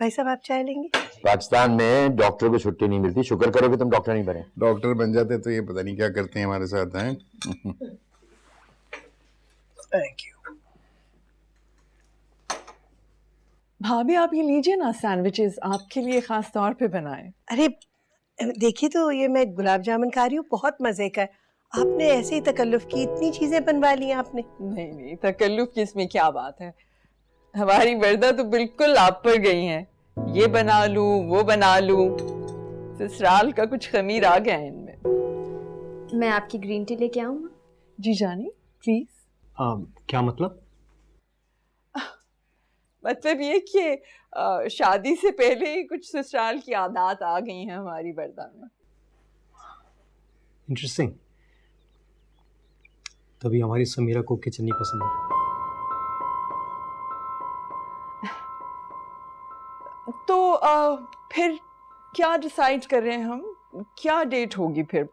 भाई साहब आप चाय लेंगे? पाकिस्तान में डॉक्टर को छुट्टी नहीं मिलती, शुक्र करो कि तुम डॉक्टर नहीं बने। डॉक्टर बन जाते तो ये पता नहीं क्या करते हैं हमारे साथ हैं। Thank you. भाभी आप ये लीजिए ना, सैंडविचेस आपके लिए खास तौर पे बनाए। अरे देखिए तो ये मैं गुलाब जामुन खा रही हूँ, बहुत मजे का है। आपने ऐसे ही तकल्लुफ की, इतनी चीजें बनवा ली आपने। नहीं नहीं, तकल्लुफ की इसमें क्या बात है। हमारी वर्दा तो बिल्कुल आप पर गई हैं, ये बना लूं वो बना लूं, ससुराल का कुछ खमीर आ गया है इनमें। मैं आपकी ग्रीन टी लेके आऊँ? जी जानी प्लीज। क्या मतलब? मतलब ये कि शादी से पहले ही कुछ ससुराल की आदत आ गई हैं हमारी वर्दा में। इंटरेस्टिंग। तभी हमारी समीरा को किचन नहीं पसंद है। तो फिर क्या डिसाइड कर रहे हैं हम, क्या डेट होगी फिर?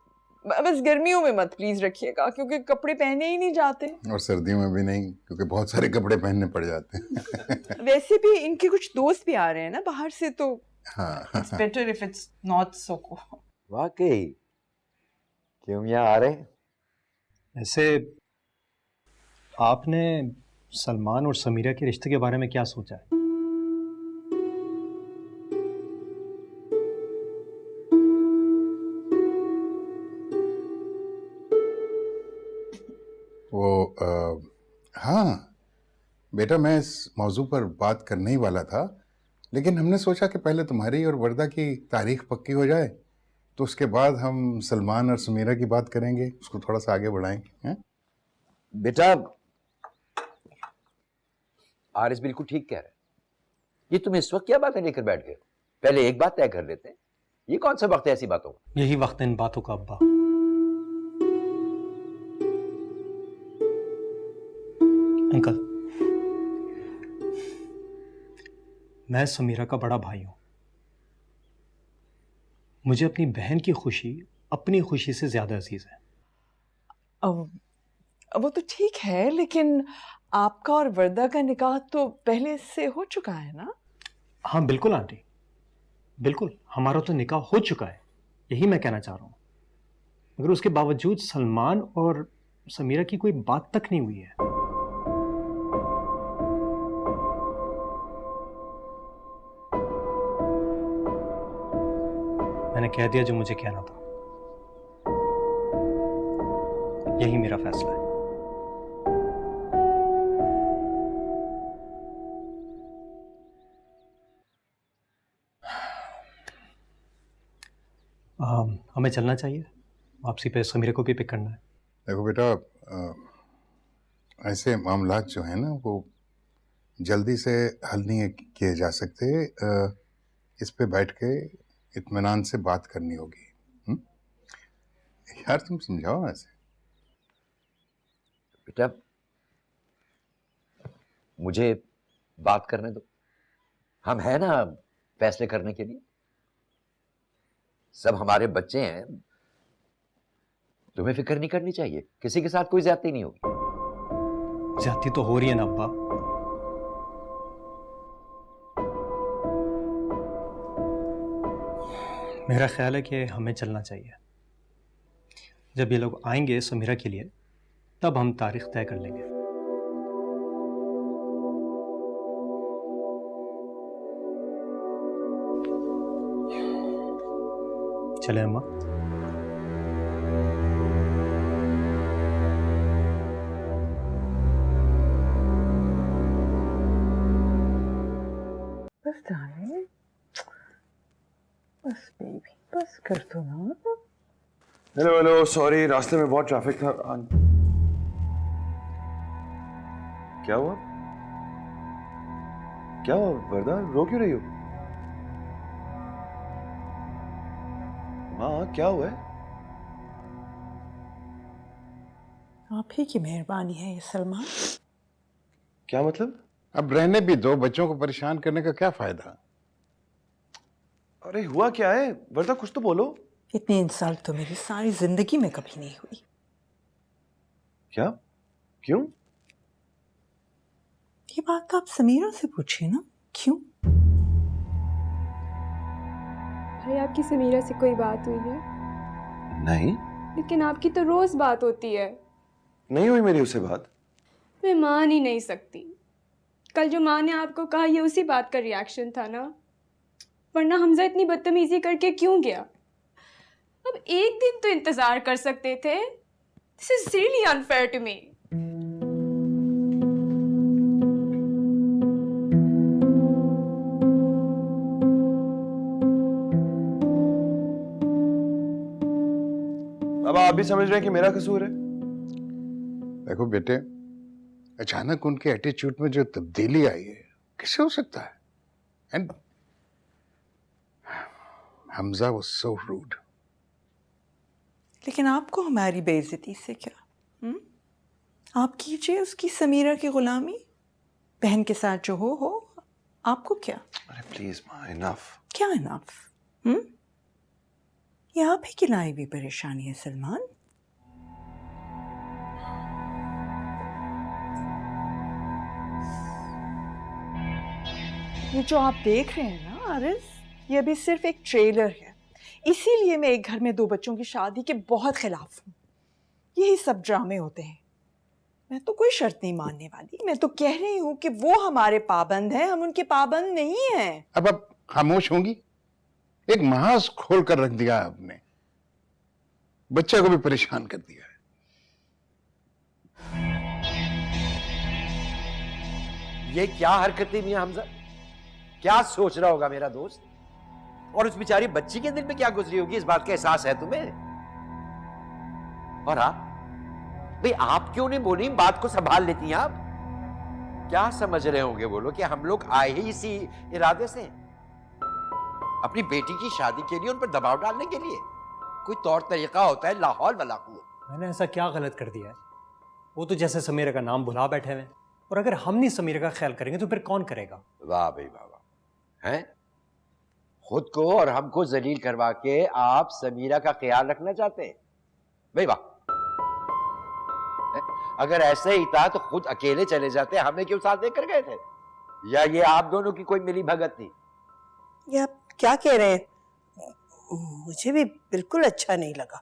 बस गर्मियों में मत प्लीज रखिएगा, क्योंकि कपड़े पहने ही नहीं जाते, और सर्दियों में भी नहीं, क्योंकि बहुत सारे कपड़े पहनने पड़ जाते हैं। वैसे भी इनके कुछ दोस्त भी आ रहे हैं ना बाहर से, तो हाँ it's better if it's not so cold. वाकई क्यों यहाँ आ रहे हैं? ऐसे आपने सलमान और समीरा के रिश्ते के बारे में क्या सोचा है? हाँ बेटा, मैं इस मौजू पर बात करने ही वाला था, लेकिन हमने सोचा कि पहले तुम्हारी और वर्दा की तारीख पक्की हो जाए, तो उसके बाद हम सलमान और समीरा की बात करेंगे, उसको थोड़ा सा आगे बढ़ाएंगे। हैं? बेटा आरिस बिल्कुल ठीक कह रहा है। ये तुम इस वक्त क्या बातें लेकर बैठ गए? पहले एक बात तय कर लेते हैं। ये कौन सा वक्त है ऐसी बातों का? यही वक्त है इन बातों का अब्बा। अंकल, मैं समीरा का बड़ा भाई हूं। मुझे अपनी बहन की खुशी अपनी खुशी से ज्यादा अजीज है। वो तो ठीक है, लेकिन आपका और वर्दा का निकाह तो पहले से हो चुका है ना? हाँ बिल्कुल आंटी, बिल्कुल हमारा तो निकाह हो चुका है, यही मैं कहना चाह रहा हूँ। मगर उसके बावजूद सलमान और समीरा की कोई बात तक नहीं हुई है। मैंने कह दिया जो मुझे कहना था। यही मेरा फैसला है। हमें चलना चाहिए, वापसी पे समीरा को भी पिक करना है। देखो बेटा, ऐसे मामलात जो है ना वो जल्दी से हल नहीं किए जा सकते। इस पे बैठ के इत्मीनान से बात करनी होगी। यार तुम समझाओ ऐसे। बेटा मुझे बात करने दो, हम हैं ना फैसले करने के लिए। सब हमारे बच्चे हैं, तुम्हें फिक्र नहीं करनी चाहिए। किसी के साथ कोई ज्यादती नहीं होगी। ज्यादती तो हो रही है ना अब्बा। मेरा ख्याल है कि हमें चलना चाहिए। जब ये लोग आएंगे समीरा के लिए तब हम तारीख तय कर लेंगे। चले अम्मा। बस डार्लिंग, बस बेबी, बस कर दो ना। हेलो हेलो, सॉरी रास्ते में बहुत ट्रैफिक था। क्या हुआ? क्या हुआ वरदा, रो क्यों रही हो? माँ क्या हुआ है? आप ही की मेहरबानी है ये सलमान। क्या मतलब? अब रहने भी दो, बच्चों को परेशान करने का क्या फायदा। अरे हुआ क्या है वरदा, कुछ तो बोलो। इतनी इंसल्ट तो मेरी सारी जिंदगी में कभी नहीं हुई। क्या? क्यों? ये बात तो आप समीरा से पूछिए ना, क्यों? भाई आपकी समीरा से कोई बात हुई है? नहीं। लेकिन आपकी तो रोज बात होती है। नहीं हुई मेरी उससे बात। मैं मान ही नहीं सकती। कल जो माँ ने आपको कहा ये उसी बात का रिएक्शन था ना, वरना हमजा इतनी बदतमीजी करके क्यों गया? अब एक दिन तो इंतजार कर सकते थे। This is really unfair to me. अब आप भी समझ रहे हैं कि मेरा कसूर है? देखो बेटे, अचानक उनके एटीट्यूड में जो तब्दीली आई है कैसे हो सकता है? And Hamza was so rude. लेकिन आपको हमारी बेइज्जती से क्या? आप कीजिए उसकी समीरा की गुलामी। बहन के साथ जो हो, आपको क्या? अरे प्लीज माँ, इनफ। क्या इनफ? ये आप ही की लाई भी परेशानी है सलमान। ये जो आप देख रहे हैं ना आरिस, ये अभी सिर्फ एक ट्रेलर है। इसीलिए मैं एक घर में दो बच्चों की शादी के बहुत खिलाफ हूँ। यही सब ड्रामे होते हैं। मैं तो कोई शर्त नहीं मानने वाली। मैं तो कह रही हूँ कि वो हमारे पाबंद हैं, हम उनके पाबंद नहीं हैं। अब आप खामोश होंगी? एक महाज खोल कर रख दिया आपने, बच्चे को भी परेशान कर दिया है। ये क्या हरकतें मियां हमजा? क्या सोच रहा होगा मेरा दोस्त? और उस बेचारी बच्ची के दिल में क्या गुजरी होगी, इस बात का एहसास है तुम्हें? और आप भाई, आप क्यों नहीं बोली? बात को संभाल लेती हैं आप। क्या समझ रहे होंगे वो लोग कि हम लोग आए ही इसी इरादे से, अपनी बेटी की शादी के लिए उन पर दबाव डालने के लिए? कोई तौर तरीका होता है, लाहौल वाला कुआं। मैंने ऐसा क्या गलत कर दिया है? वो तो जैसे समीरा का नाम भुला बैठे हुए हैं, और अगर हम नहीं समीरा का ख्याल करेंगे तो फिर कौन करेगा? वाह भाई वाह वाह। हैं? खुद को और हमको जलील करवा के आप समीरा का ख्याल रखना चाहते हैं? भाई वाह। अगर ऐसे ही था तो खुद अकेले चले जाते, हमें क्यों साथ लेकर गए थे? या ये आप दोनों की कोई मिली भगत थी? ये आप क्या कह रहे हैं? मुझे भी बिल्कुल अच्छा नहीं लगा।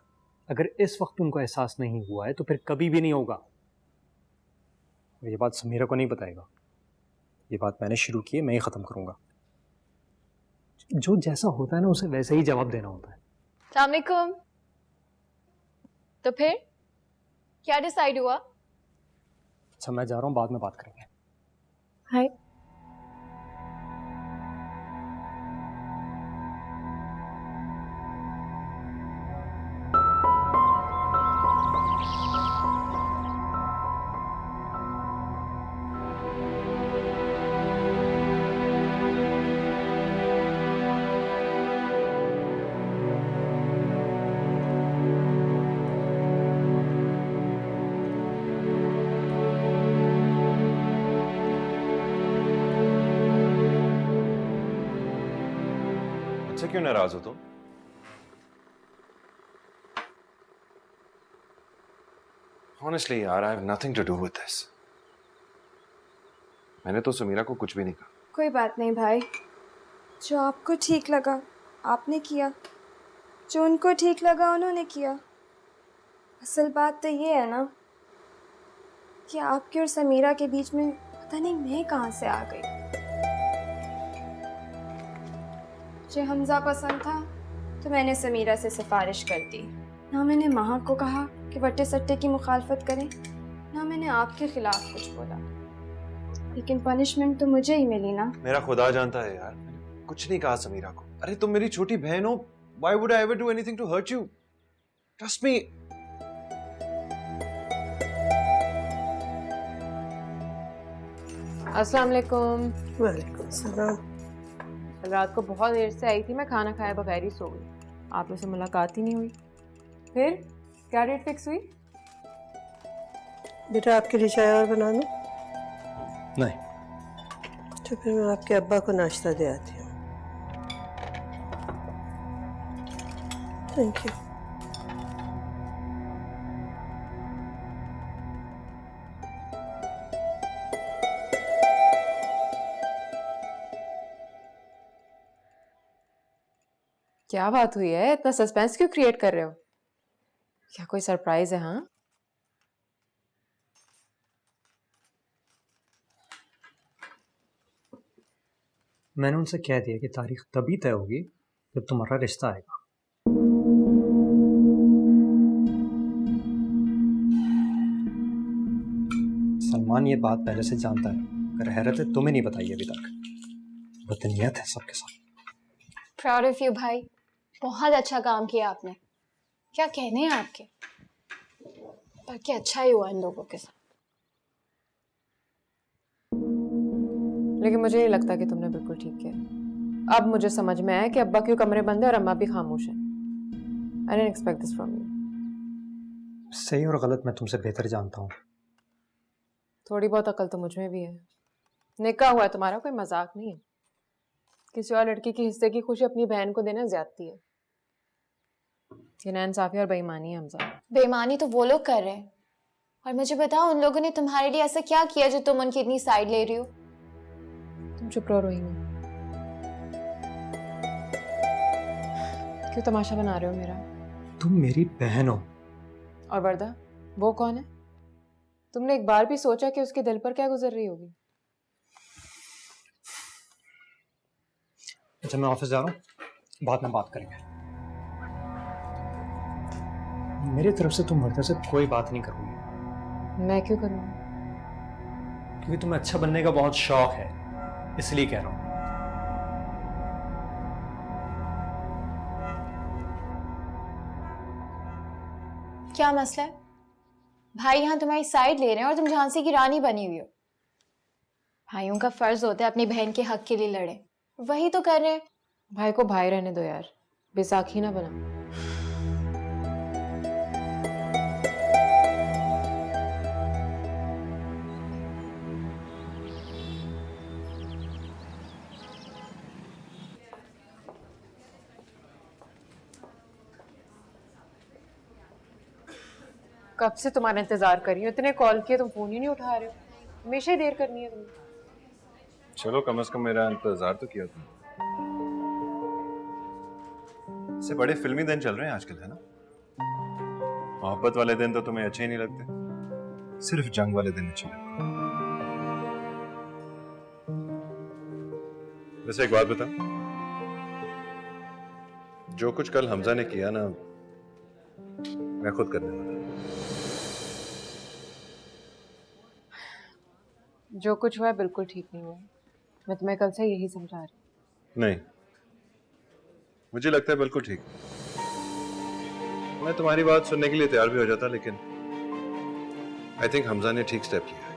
अगर इस वक्त उनको एहसास नहीं हुआ है तो फिर कभी भी नहीं होगा। और ये बात समीरा को नहीं बताएगा। ये बात मैंने शुरू की है, मैं ही खत्म करूंगा। जो जैसा होता है ना उसे वैसे ही जवाब देना होता है। अस्सलामुअलैकुम। तो फिर क्या डिसाइड हुआ? अच्छा मैं जा रहा हूँ, बाद में बात करेंगे। हाय। मुझसे क्यों नाराज हो तुम? Honestly यार, I have nothing to do with this. मैंने तो समीरा को कुछ भी नहीं कहा। कोई बात नहीं भाई, जो आपको ठीक लगा आपने किया, जो उनको ठीक लगा उन्होंने किया। असल बात तो ये है ना कि आपके और समीरा के बीच में पता नहीं मैं कहाँ से आ गई। मुझे हमजा पसंद था तो मैंने समीरा से सिफारिश कर दी। ना मैंने महक को कहा कि वट्टे सट्टे की मुखालफत करें, ना मैंने आपके खिलाफ कुछ बोला, लेकिन पनिशमेंट तो मुझे ही मिली ना। मेरा खुदा जानता है यार, मैंने कुछ नहीं कहा समीरा को। अरे तुम मेरी छोटी बहन हो, why would I ever do anything to hurt you? Trust me. अस्सलाम वालेकुम। वालेकुम सलाम। कल रात को बहुत देर से आई थी, मैं खाना खाए बगैर ही सो गई। आप लोग से मुलाकात ही नहीं हुई। फिर क्या डेट फिक्स हुई? बेटा आपके लिए चाय और बना दूं? नहीं। तो फिर मैं आपके अब्बा को नाश्ता दे आती हूँ। Thank you. क्या बात हुई है? इतना सस्पेंस क्यों क्रिएट कर रहे हो? क्या कोई सरप्राइज है? हाँ, मैंने उनसे कह दिया कि तारीख तभी तय होगी जब तुम्हारा रिश्ता आएगा। सलमान ये बात पहले से जानता है, अगर हैरत है तुम्हें नहीं बताई अभी तक। बदनीयत है सबके साथ। प्राउड ऑफ यू भाई, बहुत अच्छा काम किया आपने। क्या कहने हैं आपके, बाकी अच्छा ही हुआ इन लोगों के साथ। लेकिन मुझे नहीं लगता कि तुमने बिल्कुल ठीक किया। अब मुझे समझ में आया कि अब्बा क्यों कमरे बंद है और अम्मा भी खामोश है। I didn't expect this from you. सही और गलत मैं तुमसे बेहतर जानता हूँ। थोड़ी बहुत अकल तो मुझ में भी है। निकाह हुआ है तुम्हारा, कोई मजाक नहीं है। किसी और लड़की के हिस्से की खुशी अपनी बहन को देना ज्यादती है। ये नाइंसाफी और बेईमानी है हमजा। बेईमानी तो वो लोग कर रहे हैं, और मुझे बताओ उन लोगों ने तुम्हारे लिए ऐसा क्या किया जो तुम उनकी इतनी साइड ले रही हो? तुम चुप रहो रोहिणी। क्यों तमाशा बना रहे हो मेरा? तुम मेरी बहन हो। और वर्दा, वो कौन है? तुमने एक बार भी सोचा कि उसके दिल पर क्या गुजर रही होगी? अच्छा मैं ऑफिस जा रहा हूँ, बाद में बात करेंगे। मेरी तरफ से तुम वर्दा से कोई बात नहीं करोगी। मैं क्यों करूँ? क्योंकि तुम्हें अच्छा बनने का बहुत शौक है, इसलिए कह रहा हूँ। क्या मसला है? भाई यहाँ तुम्हारी साइड ले रहे हैं और तुम झांसी की रानी बनी हुई हो। भाइयों का फर्ज होता है अपनी बहन के हक के लिए लड़े, वही तो कर रहे हैं। भाई को भाई रहने दो यार, बैसाखी ना बना। कब से तुम्हारा इंतजार कर रही हूँ, इतने कॉल किए तुम फोन ही नहीं उठा रहे हो। हमेशा ही देर करनी है तुम्हें। चलो कम से कम मेरा इंतजार तो किया तुमने। इससे बड़े फिल्मी दिन चल रहे हैं आजकल, है ना? मोहब्बत वाले दिन तो तुम्हें अच्छे ही नहीं लगते, सिर्फ जंग वाले दिन अच्छे लगते। वैसे एक बात बता, जो कुछ कल हमजा ने किया ना, मैं खुद करने वाला। जो कुछ हुआ है बिल्कुल ठीक नहीं हुआ। मैं तुम्हें कल से यही समझा रही हूँ। नहीं, मुझे लगता है बिल्कुल ठीक। मैं तुम्हारी बात सुनने के लिए तैयार भी हो जाता, लेकिन आई थिंक हमजा ने ठीक स्टेप लिया है,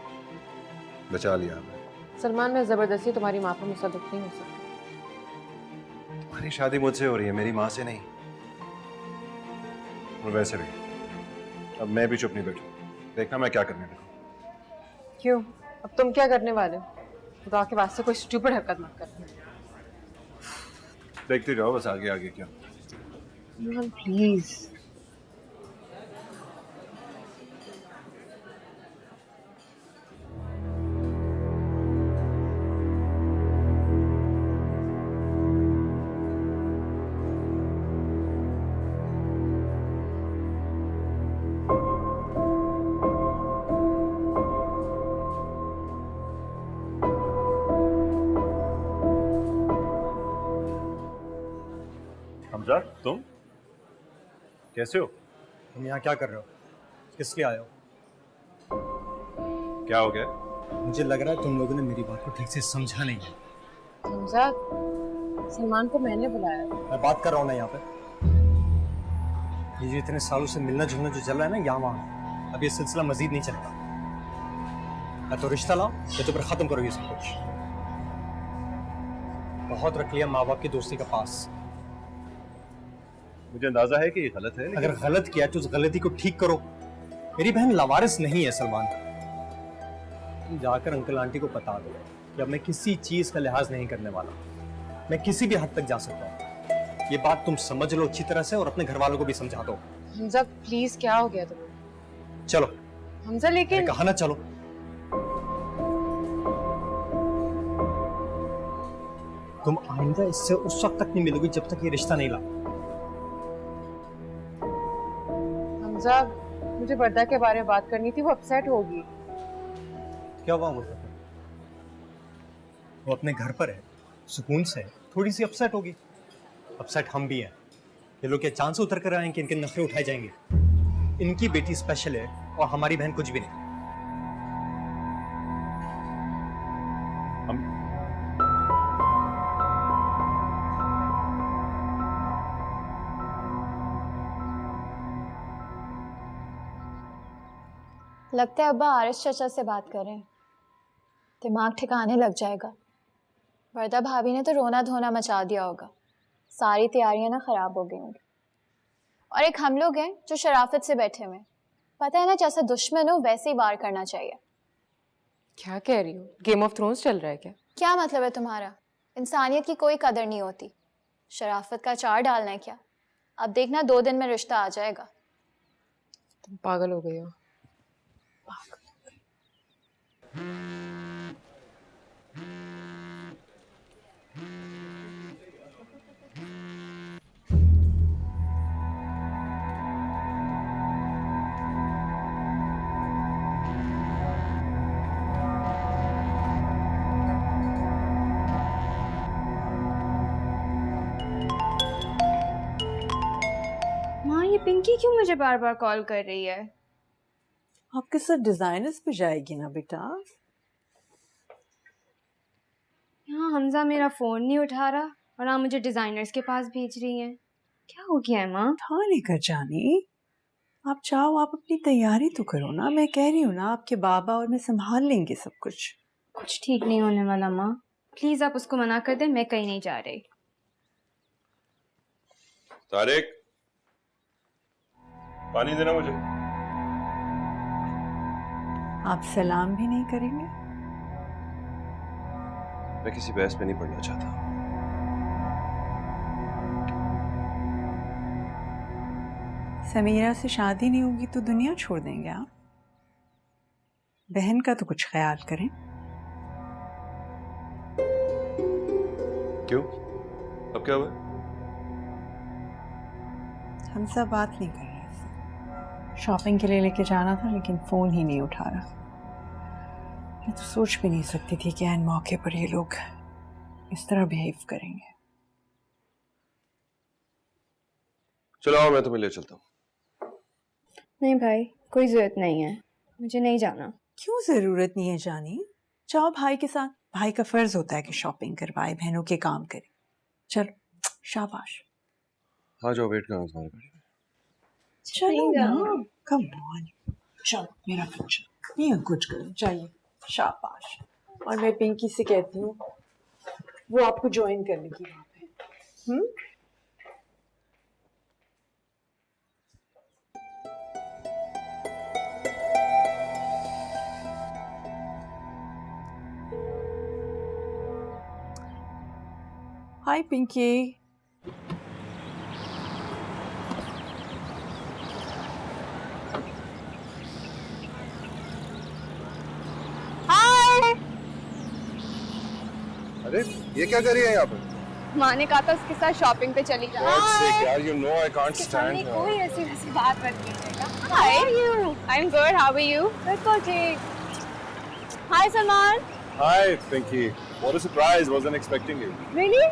बचा लिया हमें। सलमान, मैं जबरदस्ती तुम्हारी माँ पर मुसल्लत नहीं हो सकती। तुम्हारी शादी मुझसे हो रही है, मेरी माँ से नहीं। और वैसे भी अब मैं भी चुप नहीं बैठू, देखना मैं क्या करने लगूं। क्यों? अब तुम क्या करने वाले हो? खुदा के वास्ते कोई स्टूपिड हरकत मत करना। देखते जाओ बस, आगे आगे क्या। प्लीज। हमजा, तुम कैसे हो? तुम यहाँ क्या कर रहे हो? किस लिए आए हो? क्या हो गया? मुझे लग रहा है तुम लोगों ने मेरी बात को ठीक से समझा नहीं है। हमजा, सलमान को मैंने बुलाया। मैं बात कर रहा हूँ ना यहाँ पे। ये जो इतने सालों से मिलना जुलना जो चल रहा है ना यहाँ वहाँ, अब ये सिलसिला मजीद नहीं चलेगा। या तो रिश्ता लाओ या तो फिर खत्म करो ये सब कुछ। बहुत रख लिया माँ बाप की दोस्ती का पास। मुझे अंदाजा है कि ये गलत है, अगर गलत किया तो उस गलती को ठीक करो। मेरी बहन लावारिस नहीं है सलमान। तुम जाकर अंकल आंटी को बता दो कि अब मैं किसी चीज का लिहाज नहीं करने वाला। मैं किसी भी हद तक जा सकता हूँ। ये बात तुम समझ लो अच्छी तरह से और अपने घर वालों को भी समझा दो। हमजा प्लीज, क्या हो गया तुम्हें? चलो। हमजा लेकिन कहा ना चलो। तुम आइंदा इससे उस वक्त तक नहीं मिलोगी जब तक ये रिश्ता नहीं ला। हमजा, मुझे वर्दा के बारे में बात करनी थी, वो अपसेट होगी। क्या हुआ वो अपने घर पर है, सुकून से है, थोड़ी सी अपसेट होगी। अपसेट हम भी हैं। ये लोग क्या चांद से उतर कर आए कि इनके नखरे उठाए जाएंगे? इनकी बेटी स्पेशल है और हमारी बहन कुछ भी नहीं। लगता है अब्बा आरिश चाचा से बात करें, दिमाग ठिकाने लग जाएगा। वर्दा भाभी ने तो रोना धोना मचा दिया होगा, सारी तैयारियां ना खराब हो गई होंगी। और एक हम लोग हैं जो शराफत से बैठे हुए, पता है ना, जैसा दुश्मन हो वैसे ही वार करना चाहिए। क्या कह रही हो? गेम ऑफ थ्रोन्स चल रहा है क्या? क्या मतलब है तुम्हारा? इंसानियत की कोई कदर नहीं होती, शराफत का अचार डालना है क्या? अब देखना 2 दिन में रिश्ता आ जाएगा। तुम पागल हो गई हो। माँ, ये पिंकी क्यों मुझे बार बार कॉल कर रही है? आपके साथ डिजाइनर्स पे जाएगी ना बेटा? यहाँ हमजा मेरा फ़ोन नहीं उठा रहा और आप मुझे डिज़ाइनर्स के पास भेज रही हैं। क्या हो गया है माँ? उठा लेकर जानी, आप चाहो आप अपनी तैयारी तो करो ना। मैं कह रही हूँ ना, आपके बाबा और मैं संभाल लेंगे सब कुछ। कुछ ठीक नहीं होने वाला माँ, प्लीज़ आप उसको मना कर दें, मैं कहीं नहीं जा रही। तारिक, पानी देना मुझे। आप सलाम भी नहीं करेंगे? मैं किसी बहस में नहीं पड़ना चाहता। समीरा से शादी नहीं होगी तो दुनिया छोड़ देंगे आप? बहन का तो कुछ ख्याल करें। क्यों? अब क्या हुआ? हम सब बात नहीं कर रहे थे। शॉपिंग के लिए लेके जाना था लेकिन फ़ोन ही नहीं उठा रहा। मैं तो सोच भी नहीं सकती थी कि ऐन मौके पर ये लोग इस तरह बिहेव करेंगे। चलो आओ, मैं तुम्हें ले चलता हूँ। नहीं भाई, कोई ज़रूरत नहीं है, मुझे नहीं जाना। क्यों जरूरत नहीं है जानी? जाओ भाई के साथ, भाई का फर्ज होता है कि शॉपिंग करवाए, बहनों के काम करे। चलो शाबाश। हाँ जाओ, वेट करो तुम्हारे गाड़ी में। चलो ना, कम ऑन, चलो मेरा बच्चा, ये कुछ करो चाहिए। शाबाश। और मैं पिंकी से कहती हूँ वो आपको ज्वाइन करने की वहाँ पे। हाय पिंकी। अरे ये क्या कर रही है यहाँ पर? माँ ने कहा था उसके साथ शॉपिंग पे चली जा। God sake, यार, you know I can't stand her. कोई ऐसी वैसी बात मत कीजिएगा। How are you? I'm good. How are you? बिल्कुल ठीक। Hi Salman. Hi, Pinky. What a surprise! Wasn't expecting you. Really?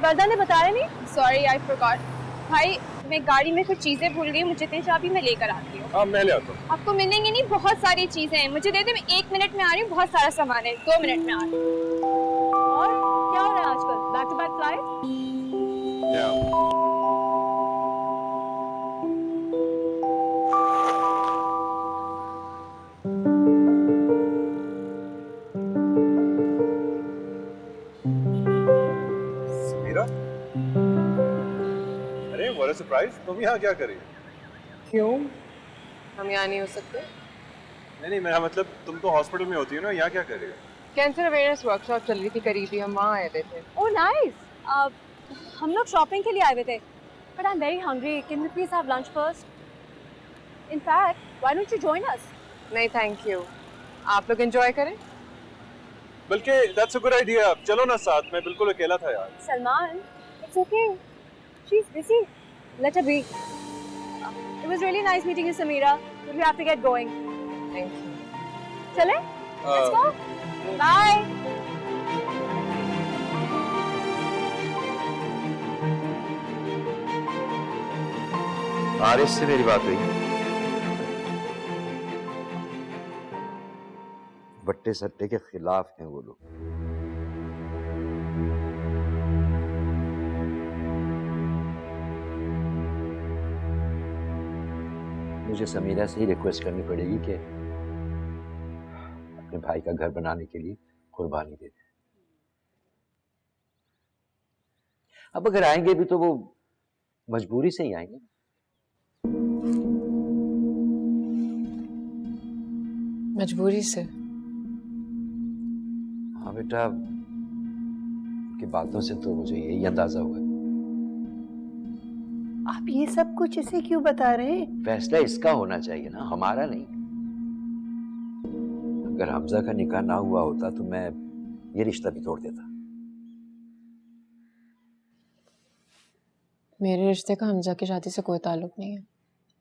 वर्दा ने बताया नहीं? Sorry, I forgot. भाई मैं गाड़ी में कुछ चीजें भूल गई, मुझे तेरी चाबी मैं लेकर आती हूँ। हाँ मैं ले आता हूँ। आपको मिलेंगी नहीं, बहुत सारी चीजें हैं, मुझे दे दे, मैं 1 मिनट में आ रही हूँ, बहुत सारा सामान है, 2 मिनट में आ रही हूँ। और क्या हो रहा है आजकल? Back to back flight? Yeah. Sameera? अरे what a surprise! तुम यहाँ क्या कर रही हो? क्यों? हम यहाँ नहीं हो सकते? नहीं, मेरा मतलब तुम तो हॉस्पिटल में होती हो ना, यहाँ क्या कर रही हो? कैंसर अवेयरनेस वर्कशॉप चल रही थी करीबी, हम वहाँ आए थे। Oh nice. हम लोग शॉपिंग के लिए आए हुए थे, but I am very hungry, can we please have lunch first? In fact why don't you join us? नहीं थैंक यू, आप लोग एंजॉय करें। बल्कि that's a good idea. चलो ना साथ में, बिल्कुल अकेला था यार। Salman, it's okay. She's busy. Let her be. It was really nice meeting you, Samira. But we have to get going. Thank you. चले? Let's go. Bye. आरिस से मेरी बात हुई। बट्टे सट्टे के खिलाफ हैं वो लोग। मुझे समीरा से ही रिक्वेस्ट करनी पड़ेगी कि अपने भाई का घर बनाने के लिए कुर्बानी दे दे। अब अगर आएंगे भी तो वो मजबूरी से ही आएंगे। मजबूरी से? हाँ बेटा, उनकी बातों से तो मुझे यही अंदाजा हुआ। आप ये सब कुछ इसे क्यों बता रहे हैं? फैसला इसका होना चाहिए ना, हमारा नहीं। अगर हमजा का निकाह ना हुआ होता तो मैं ये रिश्ता भी तोड़ देता। मेरे रिश्ते का हमजा की शादी से कोई ताल्लुक नहीं है।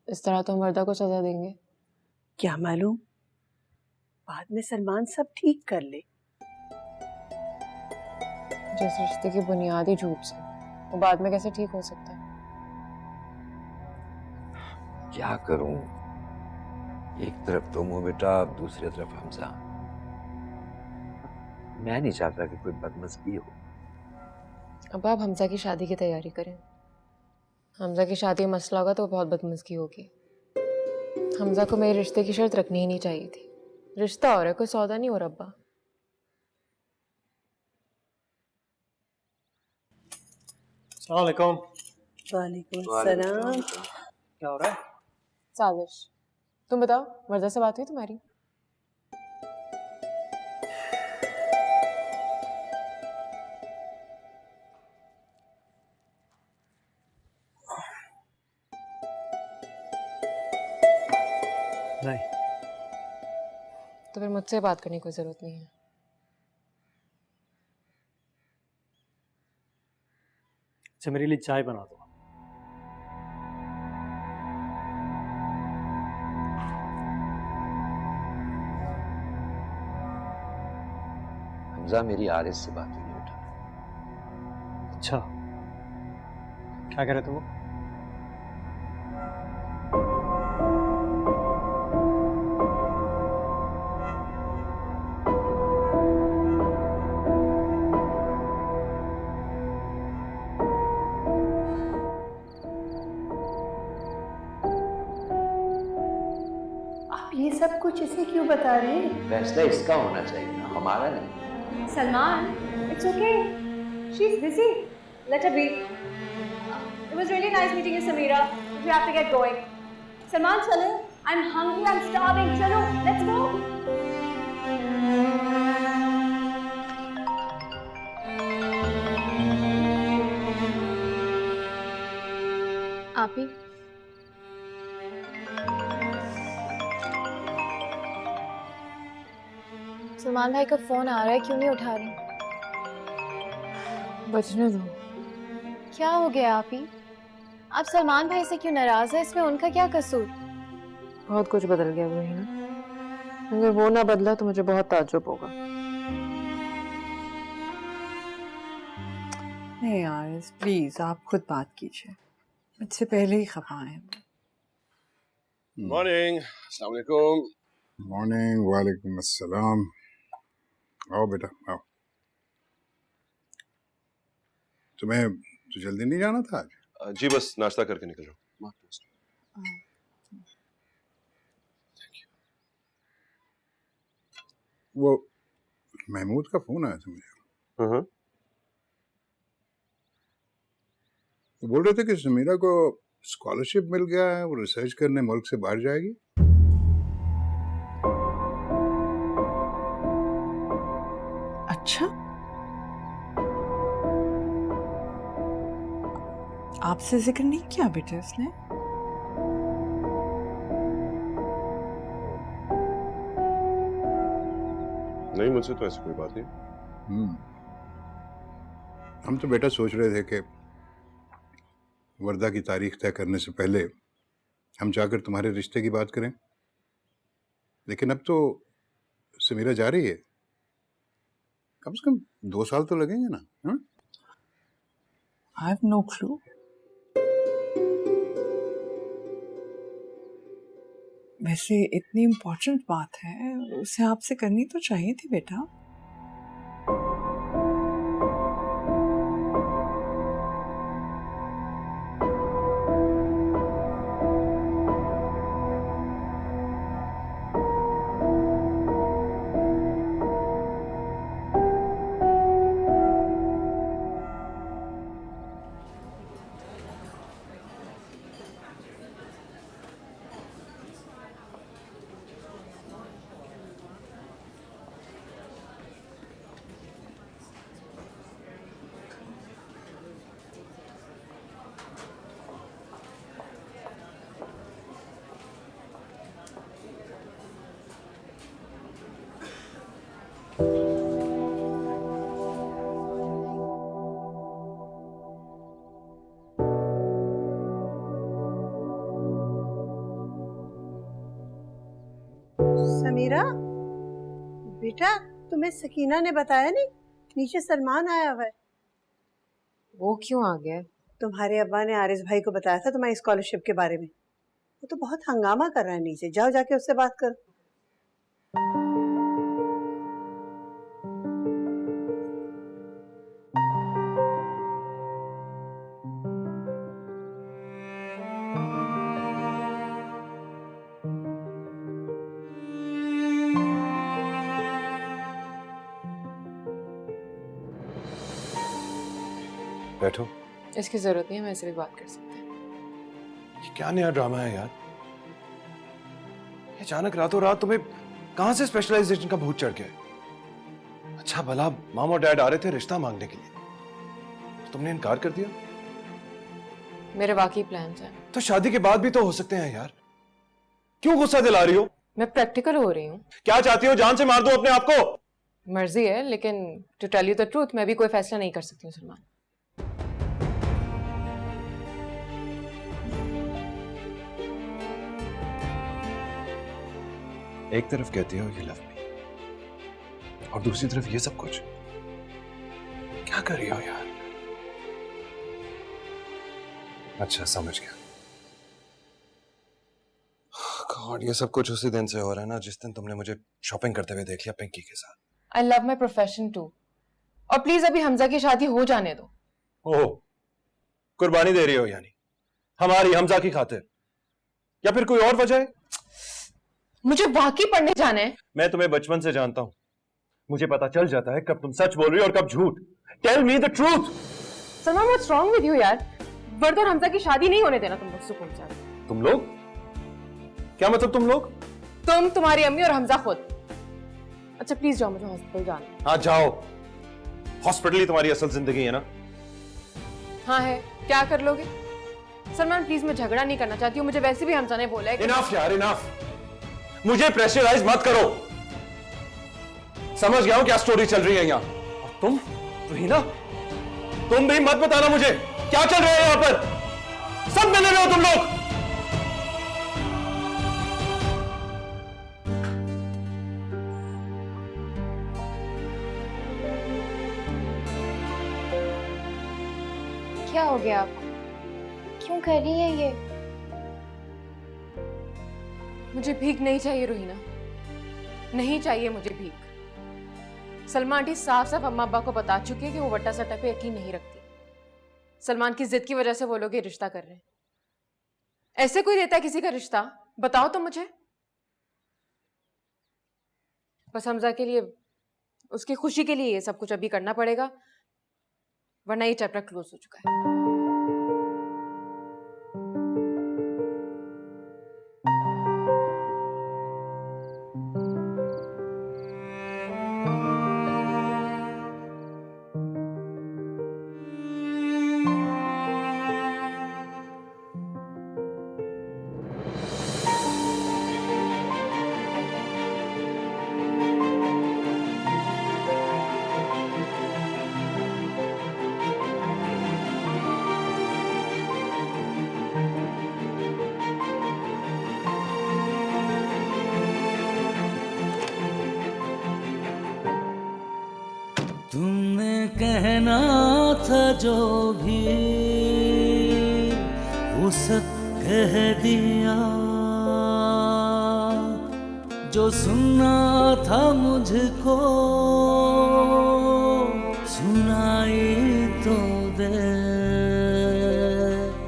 इस तरह तो हम वर्दा को सजा देंगे। क्या मालूम, बाद में सलमान सब ठीक कर ले। जिस रिश्ते की बुनियादी झूठ से वो बाद में कैसे ठीक हो सकता है? क्या करूं, एक तरफ तुम हो बेटा, दूसरी तरफ हमजा। मैं नहीं चाहता कि कोई बदमज़गी हो। अब आप हमजा की शादी की तैयारी करें। हमजा की शादी में मसला होगा तो बहुत बदमज़गी होगी। हमजा को मेरे रिश्ते की शर्त रखनी ही नहीं चाहिए थी। रिश्ता और है, कोई सौदा नहीं हो रब्बा। अस्सलाम वालेकुम। वालेकुम सलाम। क्या हो रहा है? साजिश। तुम बताओ, वर्दा से बात हुई तुम्हारी? नहीं। तो फिर मुझसे बात करने की कोई जरूरत नहीं है। अच्छा, मेरे लिए चाय बना दो। हमजा, मेरी आरिस से बात हुई है बेटा। अच्छा, क्या कह रहे थे वो? आप ये सब कुछ इसे क्यों बता रहे हैं? फैसला इसका होना चाहिए ना, हमारा नहीं। Salman, it's okay. She's busy. Let her be. It was really nice meeting you, Samira. We have to get going. Salman, chalo. I'm hungry. I'm starving. Chalo, let's go. आप ही सलमान भाई का फोन आ रहा है, क्यों नहीं उठा रही? बचने दो। क्या हो गया आप ही? आप सलमान भाई से क्यों नाराज है? इसमें उनका क्या कसूर? बहुत कुछ बदल गया वही ना। अगर वो ना बदला तो मुझे बहुत ताज्जुब होगा। नहीं यार, प्लीज आप खुद बात कीजिए, मुझसे पहले ही खफा है। मॉर्निंग, अस्सलाम वालेकुम। मॉर्निंग, वालेकुम अस्सलाम। आओ बेटा आओ। तुम्हें तो जल्दी नहीं जाना था आज? जी बस नाश्ता करके निकल रहा हूँ। वो महमूद का फोन आया था मुझे। वो बोल रहे थे कि समीरा को स्कॉलरशिप मिल गया है, वो रिसर्च करने मुल्क से बाहर जाएगी। अच्छा, आपसे जिक्र नहीं किया बेटे उसने? नहीं, मुझसे तो ऐसी कोई बात नहीं। हम तो बेटा सोच रहे थे कि वर्दा की तारीख तय करने से पहले हम जाकर तुम्हारे रिश्ते की बात करें, लेकिन अब तो समीरा जा रही है, कम से कम 2 साल तो लगेंगे ना। I have no clue. वैसे इतनी इम्पोर्टेंट बात है, उसे आपसे करनी तो चाहिए थी बेटा। समीरा बेटा, तुम्हें सकीना ने बताया नहीं? नीचे सलमान आया हुआ है। वो क्यों आ गया? तुम्हारे अब्बा ने आरिस भाई को बताया था तुम्हारी स्कॉलरशिप के बारे में। वो तो बहुत हंगामा कर रहा है नीचे, जाओ जाके उससे बात करो। बैठो। इसकी जरूरत नहीं है, हम ऐसे भी बात कर सकते हैं। ये क्या नया ड्रामा है यार? ये अचानक रातों रात तुम्हें कहां से स्पेशलाइजेशन का भूत चढ़ गया? अच्छा भला मॉम और डैड आ रहे थे रिश्ता मांगने के लिए, तो तुमने इनकार कर दिया। मेरे वाकई प्लान्स हैं। तो शादी के बाद भी तो हो सकते हैं यार, क्यों गुस्सा दिला रही हो? मैं प्रैक्टिकल हो रही हूँ। क्या चाहती हो, जान से मार दो अपने आप को? मर्जी है, लेकिन to tell you the truth मैं भी कोई फैसला नहीं कर सकती हूँ सलमान। एक तरफ कहती हो यू लव मी, और दूसरी तरफ ये सब कुछ क्या कर रही हो यार? अच्छा समझ गया। गॉड, ये सब कुछ उसी दिन से हो रहा है ना जिस दिन तुमने मुझे शॉपिंग करते हुए देख लिया पिंकी के साथ। I love my profession too, और प्लीज अभी हमजा की शादी हो जाने दो। ओह, कुर्बानी दे रही हो यानी हमारी हमजा की खातिर, या फिर कोई और वजह है? मुझे वाकई पढ़ने जाना है। मैं तुम्हें बचपन से जानता हूं, मुझे पता चल जाता है कब तुम सच बोल रही हो और कब झूठ। Tell me the truth. Salman, what's wrong with you यार? वर्द और हमजा की शादी नहीं होने देना तुम लोग सुकून से। तुम लोग? क्या मतलब तुम लोग? तुम, तुम्हारी अम्मी और हमजा खुद। अच्छा प्लीज जाओ, मुझे हॉस्पिटल जाना है। हाँ जाओ, हॉस्पिटल ही तुम्हारी असल जिंदगी है ना? हाँ है, क्या कर लोगे? सलमान प्लीज, मैं झगड़ा नहीं करना चाहती हूँ, मुझे वैसे भी हमजा ने बोला है कि इनफ यार, इनफ। मुझे प्रेशराइज मत करो। समझ गया हूं क्या स्टोरी चल रही है यहाँ। और तुम रहीना, तुम भी मत बताना मुझे क्या चल रहा है यहाँ पर। सब मिल रहे हो तुम लोग। क्या हो गया आपको? क्यों कर रही है ये? मुझे भीख नहीं चाहिए रोहिना, नहीं चाहिए मुझे भीख। सलमा आंटी साफ साफ अम्मा अब्बा को बता चुकी है कि वो वट्टा सट्टा पे यकीन नहीं रखती। सलमान की जिद की वजह से वो लोग ये रिश्ता कर रहे हैं। ऐसे कोई देता है किसी का रिश्ता? बताओ तो मुझे। बस हमजा के लिए, उसकी खुशी के लिए ये सब कुछ अभी करना पड़ेगा, वरना ये चैप्टर क्लोज हो चुका है। तुमने कहना था जो भी वो सब कह दिया, जो सुनना था मुझको सुनाई तो दे।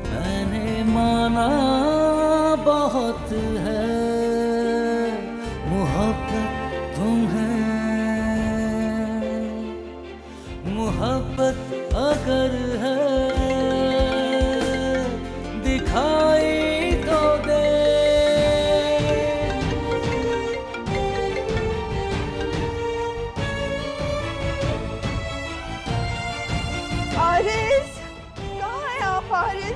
मैंने माना बहुत है मोहब्बत तुम्हें, मोहब्बत अगर है दिखाई तो दे। आरिस, कहाँ है आप आरिस?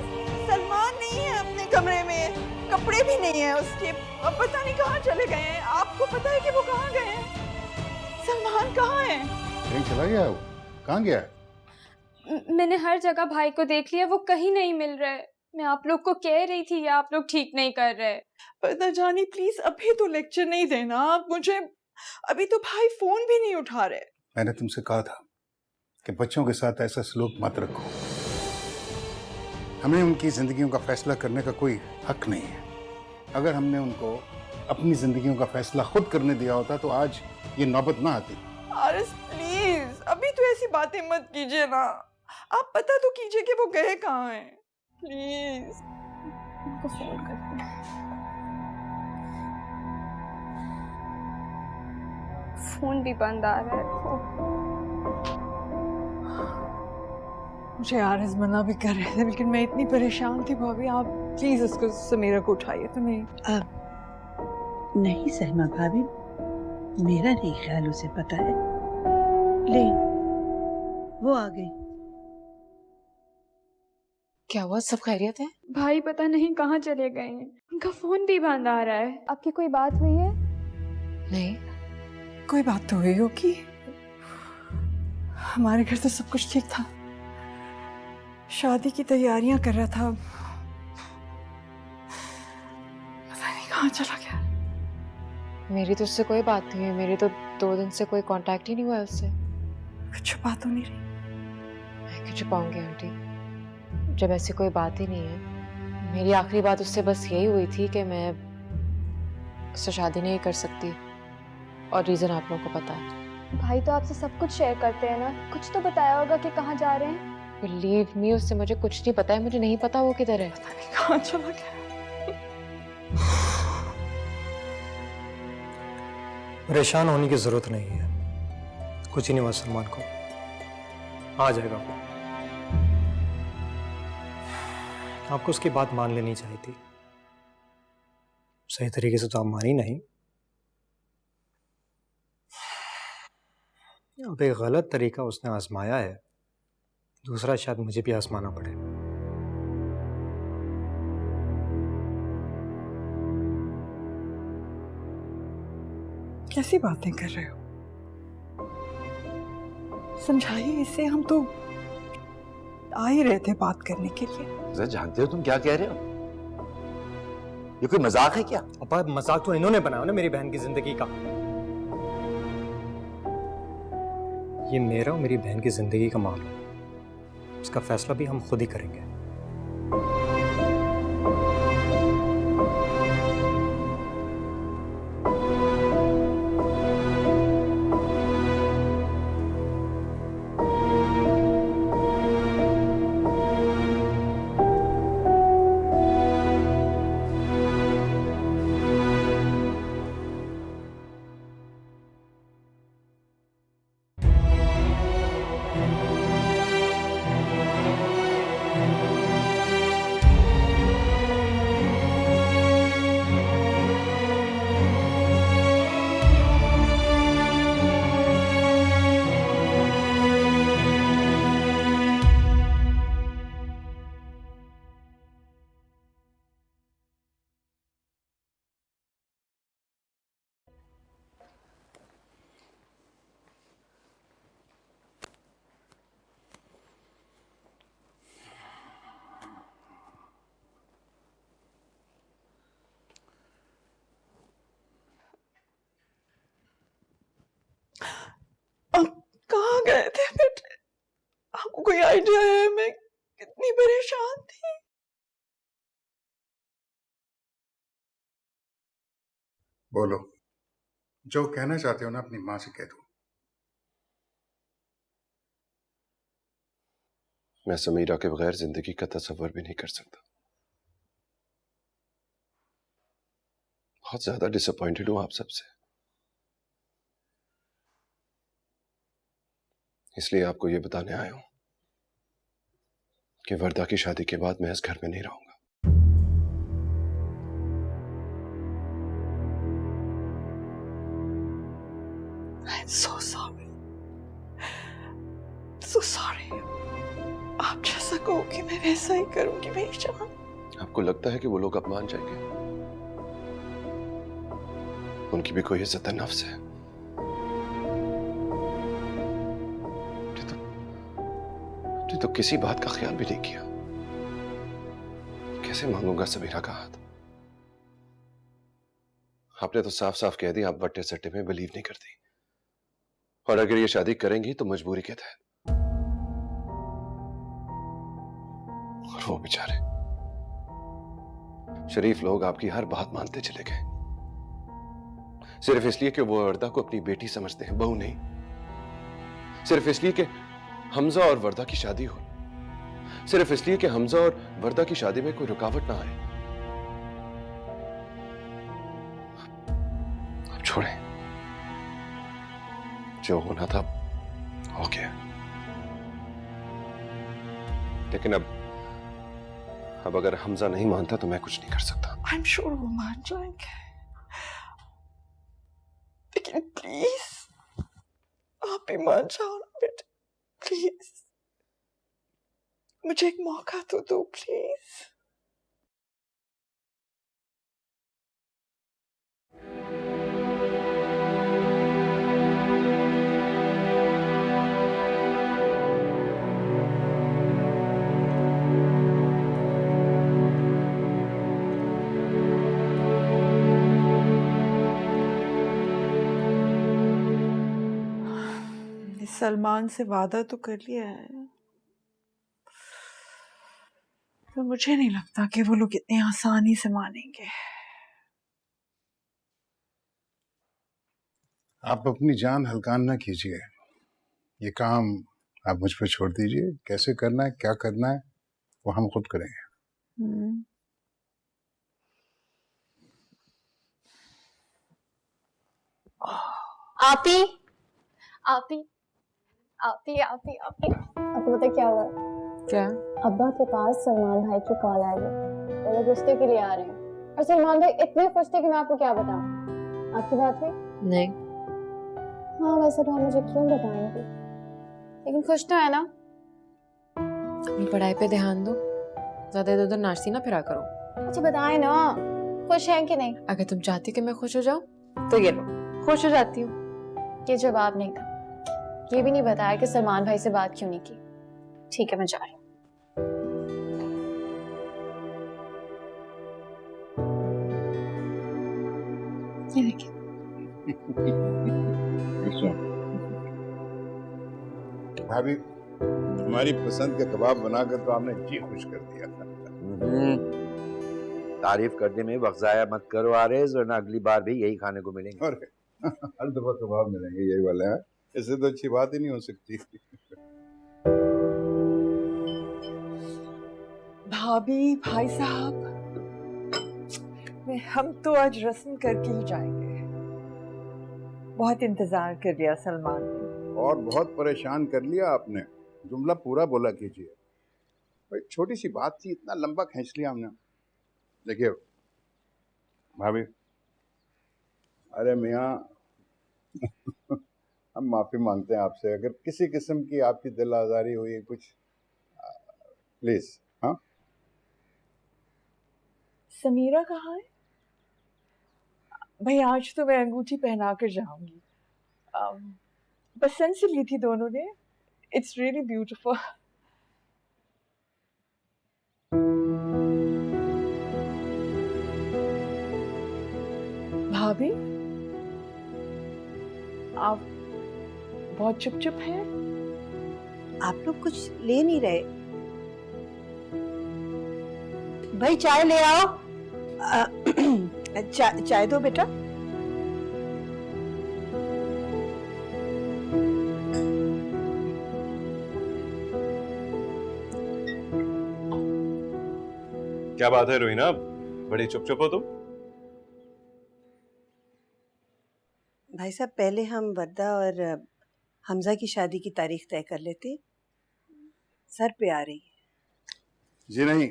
सलमान नहीं है अपने कमरे में, कपड़े भी नहीं है उसके, अब पता नहीं कहाँ चले गए हैं। आपको पता है कि वो कहाँ गए हैं? सलमान कहाँ है? कहीं चला गया वो? कहाँ गया? मैंने हर जगह भाई को देख लिया, वो कहीं नहीं मिल रहा है। मैं आप लोग को कह रही थी, आप लोग ठीक नहीं कर रहे। पता जानी प्लीज अभी तो लेक्चर नहीं देना आप मुझे, अभी तो भाई फोन भी नहीं उठा रहे। मैंने तुमसे कहा था कि बच्चों के साथ ऐसा सलूक मत रखो। हमें उनकी जिंदगियों का फैसला करने का कोई हक नहीं है। अगर हमने उनको अपनी जिंदगियों का फैसला खुद करने दिया होता तो आज ये नौबत ना आती। आरिस प्लीज अभी तो ऐसी बातें मत कीजिए ना, आप पता तो कीजिए कि वो गए कहाँ हैं प्लीज। उनको फोन करते हैं। फोन भी बंद आ रहा है। मुझे आरिस मना भी कर रहे थे लेकिन मैं इतनी परेशान थी भाभी, आप प्लीज उसको समीरा को उठाइए। तो नहीं नहीं सलमा भाभी, मेरा नहीं ख्याल उसे पता है। ले वो आ गई। क्या हुआ, सब खैरियत है? भाई पता नहीं कहाँ चले गए हैं, उनका फोन भी बंद आ रहा है। आपकी कोई बात हुई है? नहीं। कोई बात तो हुई होगी, हमारे घर तो सब कुछ ठीक था, शादी की तैयारियां कर रहा था, पता नहीं कहाँ चला गया। मेरी तो उससे कोई बात नहीं है, मेरी तो 2 दिन से कोई कांटेक्ट ही नहीं हुआ है उससे। कुछ छुपा तो नहीं रही? मैं क्यों छुपाऊंगी आंटी, जब ऐसी कोई बात ही नहीं है। मेरी आखिरी बात उससे बस यही हुई थी कि मैं उससे शादी नहीं कर सकती, और रीजन आप लोगों को पता है। भाई तो आपसे सब कुछ शेयर करते हैं ना, कुछ तो बताया होगा कि कहाँ जा रहे हैं। बिलीव मी, उससे मुझे कुछ नहीं पता है, मुझे नहीं पता वो किधर है। पता नहीं कहाँ चला गया। परेशान होने की जरूरत नहीं है, कुछ ही नहीं हुआ सलमान को, आ जाएगा वो। आपको उसकी बात मान लेनी चाहिए थी, सही तरीके से तो आप मानी नहीं। अब एक गलत तरीका उसने आजमाया है, दूसरा शायद मुझे भी आजमाना पड़े। कैसी बातें कर रहे हो? समझाइए इसे, हम तो आ ही रहे थे बात करने के लिए। जरा जानते हो तुम क्या कह रहे हो? ये कोई मजाक है क्या? अपा मजाक तो इन्होंने बनाया ना मेरी बहन की जिंदगी का। ये मेरा और मेरी बहन की जिंदगी का मामला है, इसका फैसला भी हम खुद ही करेंगे। अब कहाँ गए थे बेटे? आपको कोई आइडिया है मैं कितनी परेशान थी? बोलो, जो कहना चाहते हो ना अपनी माँ से कह दो। मैं समीरा के बगैर जिंदगी का तस्वर भी नहीं कर सकता। बहुत ज्यादा डिसअपॉइंटेड हूं आप सबसे, इसलिए आपको यह बताने आया हूं कि वर्दा की शादी के बाद मैं इस घर में नहीं रहूंगा। I'm so sorry. So sorry. आप जैसा कहोगे मैं वैसा ही करूंगी मेरी जान। आपको लगता है कि वो लोग अब मान जाएंगे? उनकी भी कोई इज्जत नफ्स है। तो किसी बात का ख्याल भी नहीं किया। कैसे मांगूंगा समीरा का हाथ? आपने तो साफ साफ कह दिया आप वट्टे सट्टे में बिलीव नहीं करती, और अगर ये शादी करेंगी तो मजबूरी के तहत। और वो बेचारे शरीफ लोग आपकी हर बात मानते चले गए, सिर्फ इसलिए कि वो वर्दा को अपनी बेटी समझते हैं, बहू नहीं। सिर्फ इसलिए कि हमजा और वर्दा की शादी हो, सिर्फ इसलिए कि हमजा और वर्दा की शादी में कोई रुकावट ना आए। अब छोड़ें, जो होना था हो गया। लेकिन अब अगर हमजा नहीं मानता तो मैं कुछ नहीं कर सकता। I'm sure वो मान जाएंगे, लेकिन प्लीज आप भी मान जाओ ना बेटे, प्लीज मुझे एक मौका तो दो प्लीज। सलमान से वादा तो कर लिया है, तो मुझे नहीं लगता कि वो लोग इतनी आसानी से मानेंगे। आप अपनी जान हल्का ना कीजिए, ये काम आप मुझ पर छोड़ दीजिए। कैसे करना है, क्या करना है, वो हम खुद करेंगे। आपी आपी आपी आपी आपी आपको पता क्या हुआ? क्या? अब्बा के पास सलमान भाई की कॉल आई है, वो लोग रिश्ते के लिए आ रहे हैं और सलमान भाई इतने खुश थे कि मैं आपको क्या बताऊं। आपकी बात हुई? नहीं। हाँ वैसे तो आप मुझे क्यों बताएंगे, लेकिन खुश तो है ना? अपनी पढ़ाई पे ध्यान दो, ज्यादा इधर उधर नाचती ना फिरा करो। अच्छा बताए ना, खुश हैं कि नहीं? अगर तुम चाहती कि मैं खुश हो जाऊं तो ये लो, खुश हो जाती हूँ। ये जवाब नहीं था। ये भी नहीं बताया कि सलमान भाई से बात क्यों नहीं की। ठीक है मैं जा रही हूँ। ये देखिए। भाभी, हमारी पसंद के कबाब बनाकर तो आपने जी खुश कर दिया। तारीफ करने में वक्त जाया मत करो आरेज, वरना अगली बार भी यही खाने को मिलेंगे। और हर दफा कबाब मिलेंगे यही वाले हैं, इससे तो अच्छी बात ही नहीं हो सकती। भाभी, भाई साहब, हम तो आज रस्म करके ही जाएंगे। बहुत इंतजार कर लिया सलमान ने। और बहुत परेशान कर लिया आपने, जुमला पूरा बोला कीजिए। भाई छोटी सी बात थी, इतना लंबा खींच लिया हमने। देखिए भाभी, अरे मियाँ हम माफी मांगते हैं आपसे अगर किसी किस्म की आपकी दिल आजारी हुई कुछ, प्लीज। हाँ, समीरा कहाँ है? भाई आज तो मैं अंगूठी पहना कर जाऊंगी। पसंद से ली थी दोनों ने। It's really beautiful. भाभी, आप बहुत चुप चुप हैं। आप लोग कुछ ले नहीं रहे? भाई चाय ले आओ। चाय दो बेटा। क्या बात है रोहिना, बड़ी चुप चुप हो तुम? भाई साहब पहले हम वर्दा और हमजा की शादी की तारीख तय कर लेते। सर पे आ रही है। जी नहीं,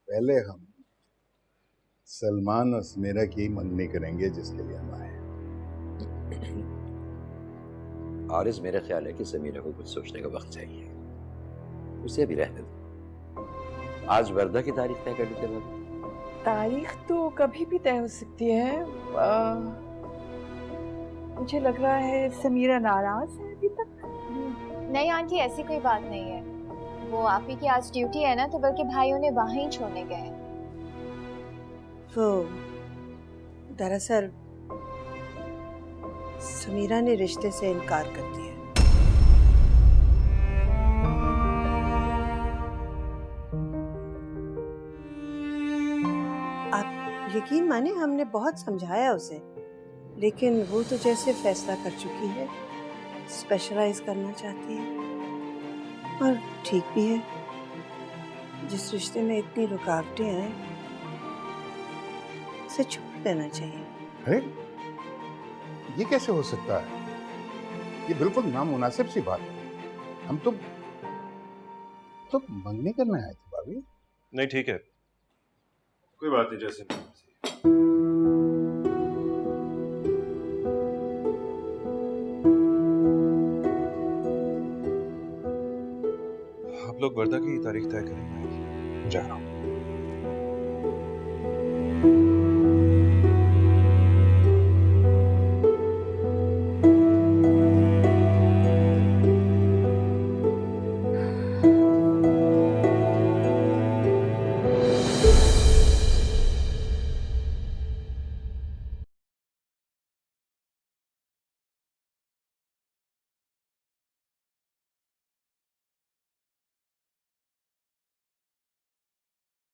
पहले हम सलमान और समीरा की मंगनी करेंगे जिसके लिए हम आए। आरिज, मेरा ख्याल है कि समीरा को कुछ सोचने का वक्त चाहिए, उसे भी रहने दो। आज वर्दा की तारीख तय करने के बाद तारीख तो कभी भी तय हो सकती है। मुझे लग रहा है समीरा नाराज है अभी तक। नहीं आंटी, ऐसी कोई बात नहीं है। वो आप ही की आज ड्यूटी है ना, तो बल्कि भाई उन्हें वहां ही छोड़ने गए हैं। वो दरअसल समीरा ने रिश्ते से इनकार कर दिया। आप यकीन माने हमने बहुत समझाया उसे, लेकिन वो तो जैसे फैसला कर चुकी है, स्पेशलाइज करना चाहती है। और ठीक भी है, जिस रिश्ते में इतनी रुकावटें हैं उसे छोड़ देना चाहिए। अरे ये कैसे हो सकता है? ये बिल्कुल नामुनासिब सी बात है। हम तो मंगनी करने आए थे भाभी। नहीं ठीक है, कोई बात नहीं, जैसे आप लोग वर्दा की तारीख तय करेंगे। जा रहा हूँ।